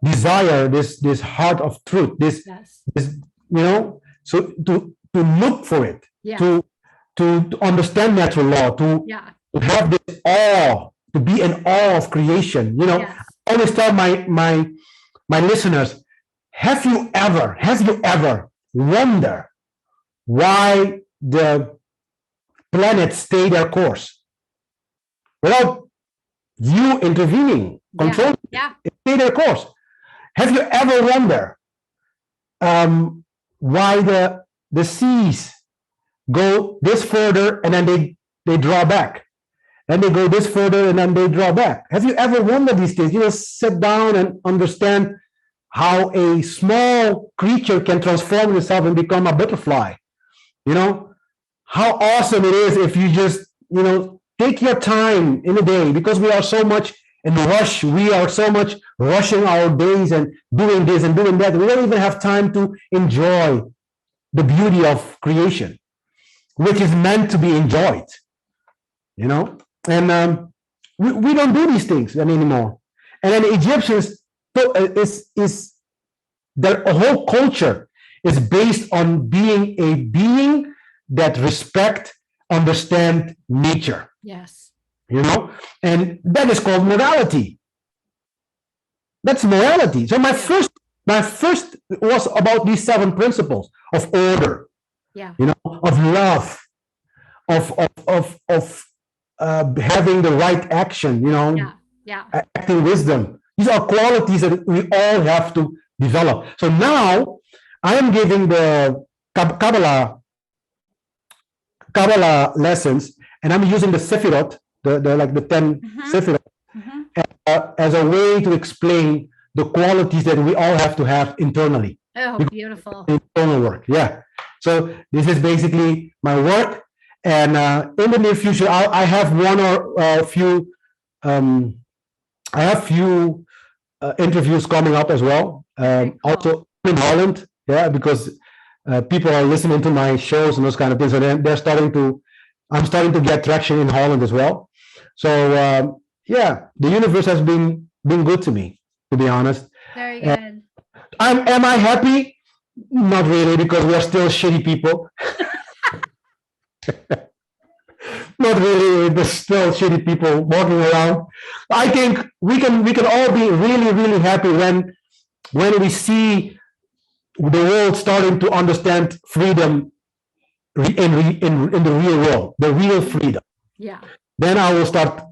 desire, this heart of truth, this so to look for it, to understand natural law, to have this awe, to be in awe of creation. I always tell my listeners, have you ever wondered why the planets stay their course without you intervening, controlling? It stay their course. Have you ever wondered why the seas go this further and then they draw back? Then they go this further and then they draw back. Have you ever wondered these things? Sit down and understand how a small creature can transform itself and become a butterfly. How awesome it is if you just, take your time in a day, because we are so much in a rush. We are so much rushing our days and doing this and doing that. We don't even have time to enjoy the beauty of creation, which is meant to be enjoyed. And we don't do these things anymore. And then the Egyptians, their whole culture is based on being a being that respect, understand nature. Yes. And that is called morality. That's morality. So my first was about these 7 principles of order, of love, of having the right action, acting wisdom. These are qualities that we all have to develop. So now I am giving the Kabbalah lessons, and I'm using the Sefirot, the 10 Sefirot, as a way to explain the qualities that we all have to have internally. Oh, beautiful. Internal work, yeah. So this is basically my work, and in the near future, I have one or few. I have few interviews coming up as well. Cool. Also in Holland, because people are listening to my shows and those kind of things. So I'm starting to get traction in Holland as well. So the universe has been good to me, to be honest. Very good. Am I happy? Not really, because we are still shitty people. Not really, there's still shitty people walking around. I think we can all be really, really happy when we see the world starting to understand freedom in the real world, the real freedom. Yeah. Then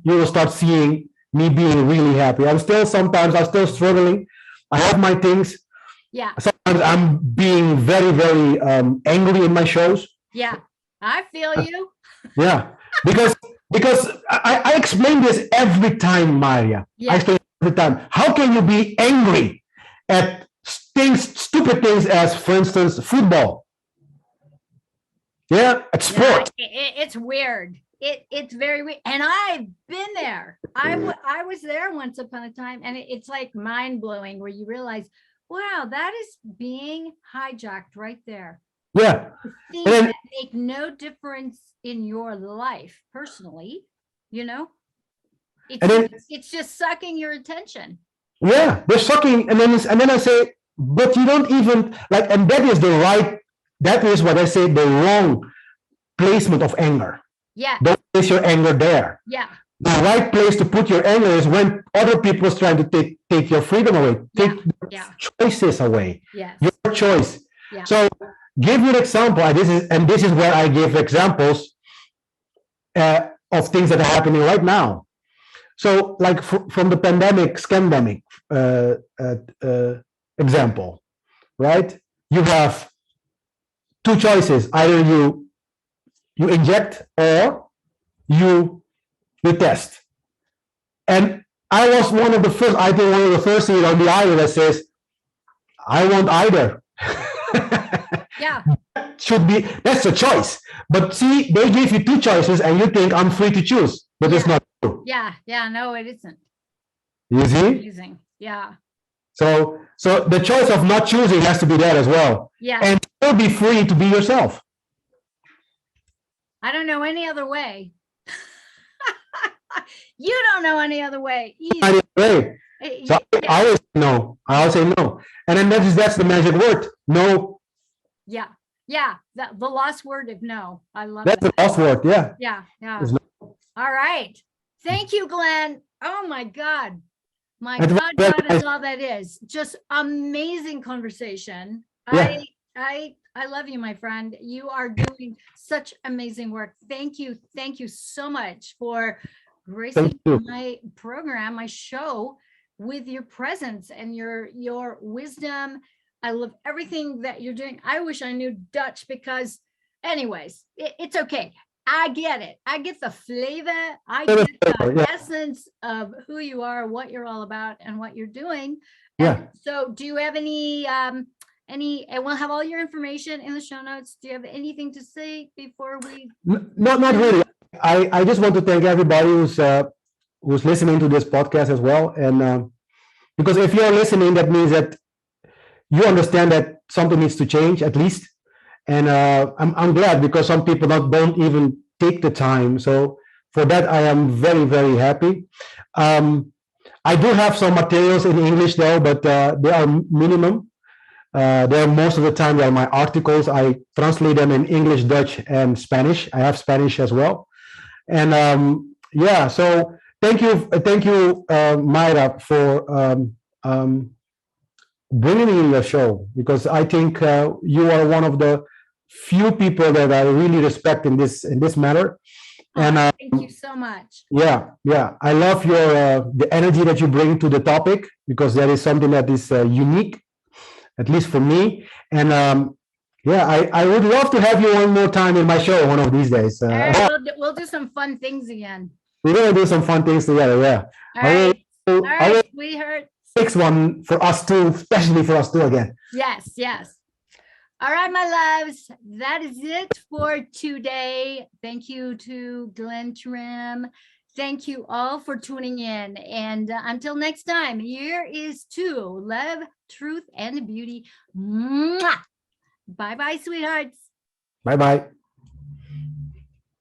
you will start seeing me being really happy. I'm still struggling. I have my things. Yeah. Sometimes I'm being very, very angry in my shows. Yeah. I feel you. Yeah. Because I explain this every time, Maria. I explain every time. How can you be angry at stupid things as, for instance, football? Yeah, at sport. It's weird. It's very weird. And I've been there. I was there once upon a time, and it's like mind blowing, where you realize, wow, that is being hijacked right there. Yeah. Things that make no difference in your life personally, it's just sucking your attention. Yeah, they're sucking, and then I say, but you don't even and that is what I say, the wrong placement of anger. Yeah. Don't place your anger there. Yeah. The right place to put your anger is when other people is trying to take your freedom away, take choices away. Yes. Your choice. Yeah. So give you an example. And this is where I give examples of things that are happening right now. So, like from the scandemic example, right? You have two choices: either you inject or you test. And I was one of the first. I think one of the first things on the island that says, "I want either." Yeah. Should be, that's a choice. But see, they give you two choices, and you think I'm free to choose, but it's not true. Yeah. No, it isn't. You see? Amazing. Yeah. So the choice of not choosing has to be there as well. Yeah. And still be free to be yourself. I don't know any other way. You don't know any other way either. So I always know. I always say no. And then that's the magic word. No. Yeah. The lost word of no. I love that's that. The lost word. Yeah. Yeah. No. All right. Thank you, Glenn. Oh my God. My God, God is all that is. Just amazing conversation. Yeah. I love you, my friend. You are doing such amazing work. Thank you. Thank you so much for gracing my program, my show, with your presence and your wisdom. I love everything that you're doing. I wish I knew Dutch because, anyways, it's okay. I get it. I get the flavor. I get the essence of who you are, what you're all about, and what you're doing. And so do you have any, and we'll have all your information in the show notes. Do you have anything to say before we? Not really. I just want to thank everybody who's listening to this podcast as well. And because if you're listening, that means that you understand that something needs to change at least. And I'm glad, because some people don't even take the time. So for that, I am very, very happy. I do have some materials in English though, but they are minimum. They're most of the time they are my articles. I translate them in English, Dutch, and Spanish. I have Spanish as well. And so thank you, Mayra, for bringing me in your show, because I think you are one of the few people that I really respect in this matter. And thank you so much. Yeah, I love your the energy that you bring to the topic, because that is something that is unique, at least for me. And I would love to have you one more time in my show one of these days. We'll do some fun things again. We're gonna do some fun things together. Yeah. All right, sweetheart. Fix one for us too, especially for us too again. Yes. All right, my loves, that is it for today. Thank you to Glenn Tramm. Thank you all for tuning in. And until next time, here is to love, truth, and beauty. Mwah! Bye-bye, sweethearts. Bye-bye.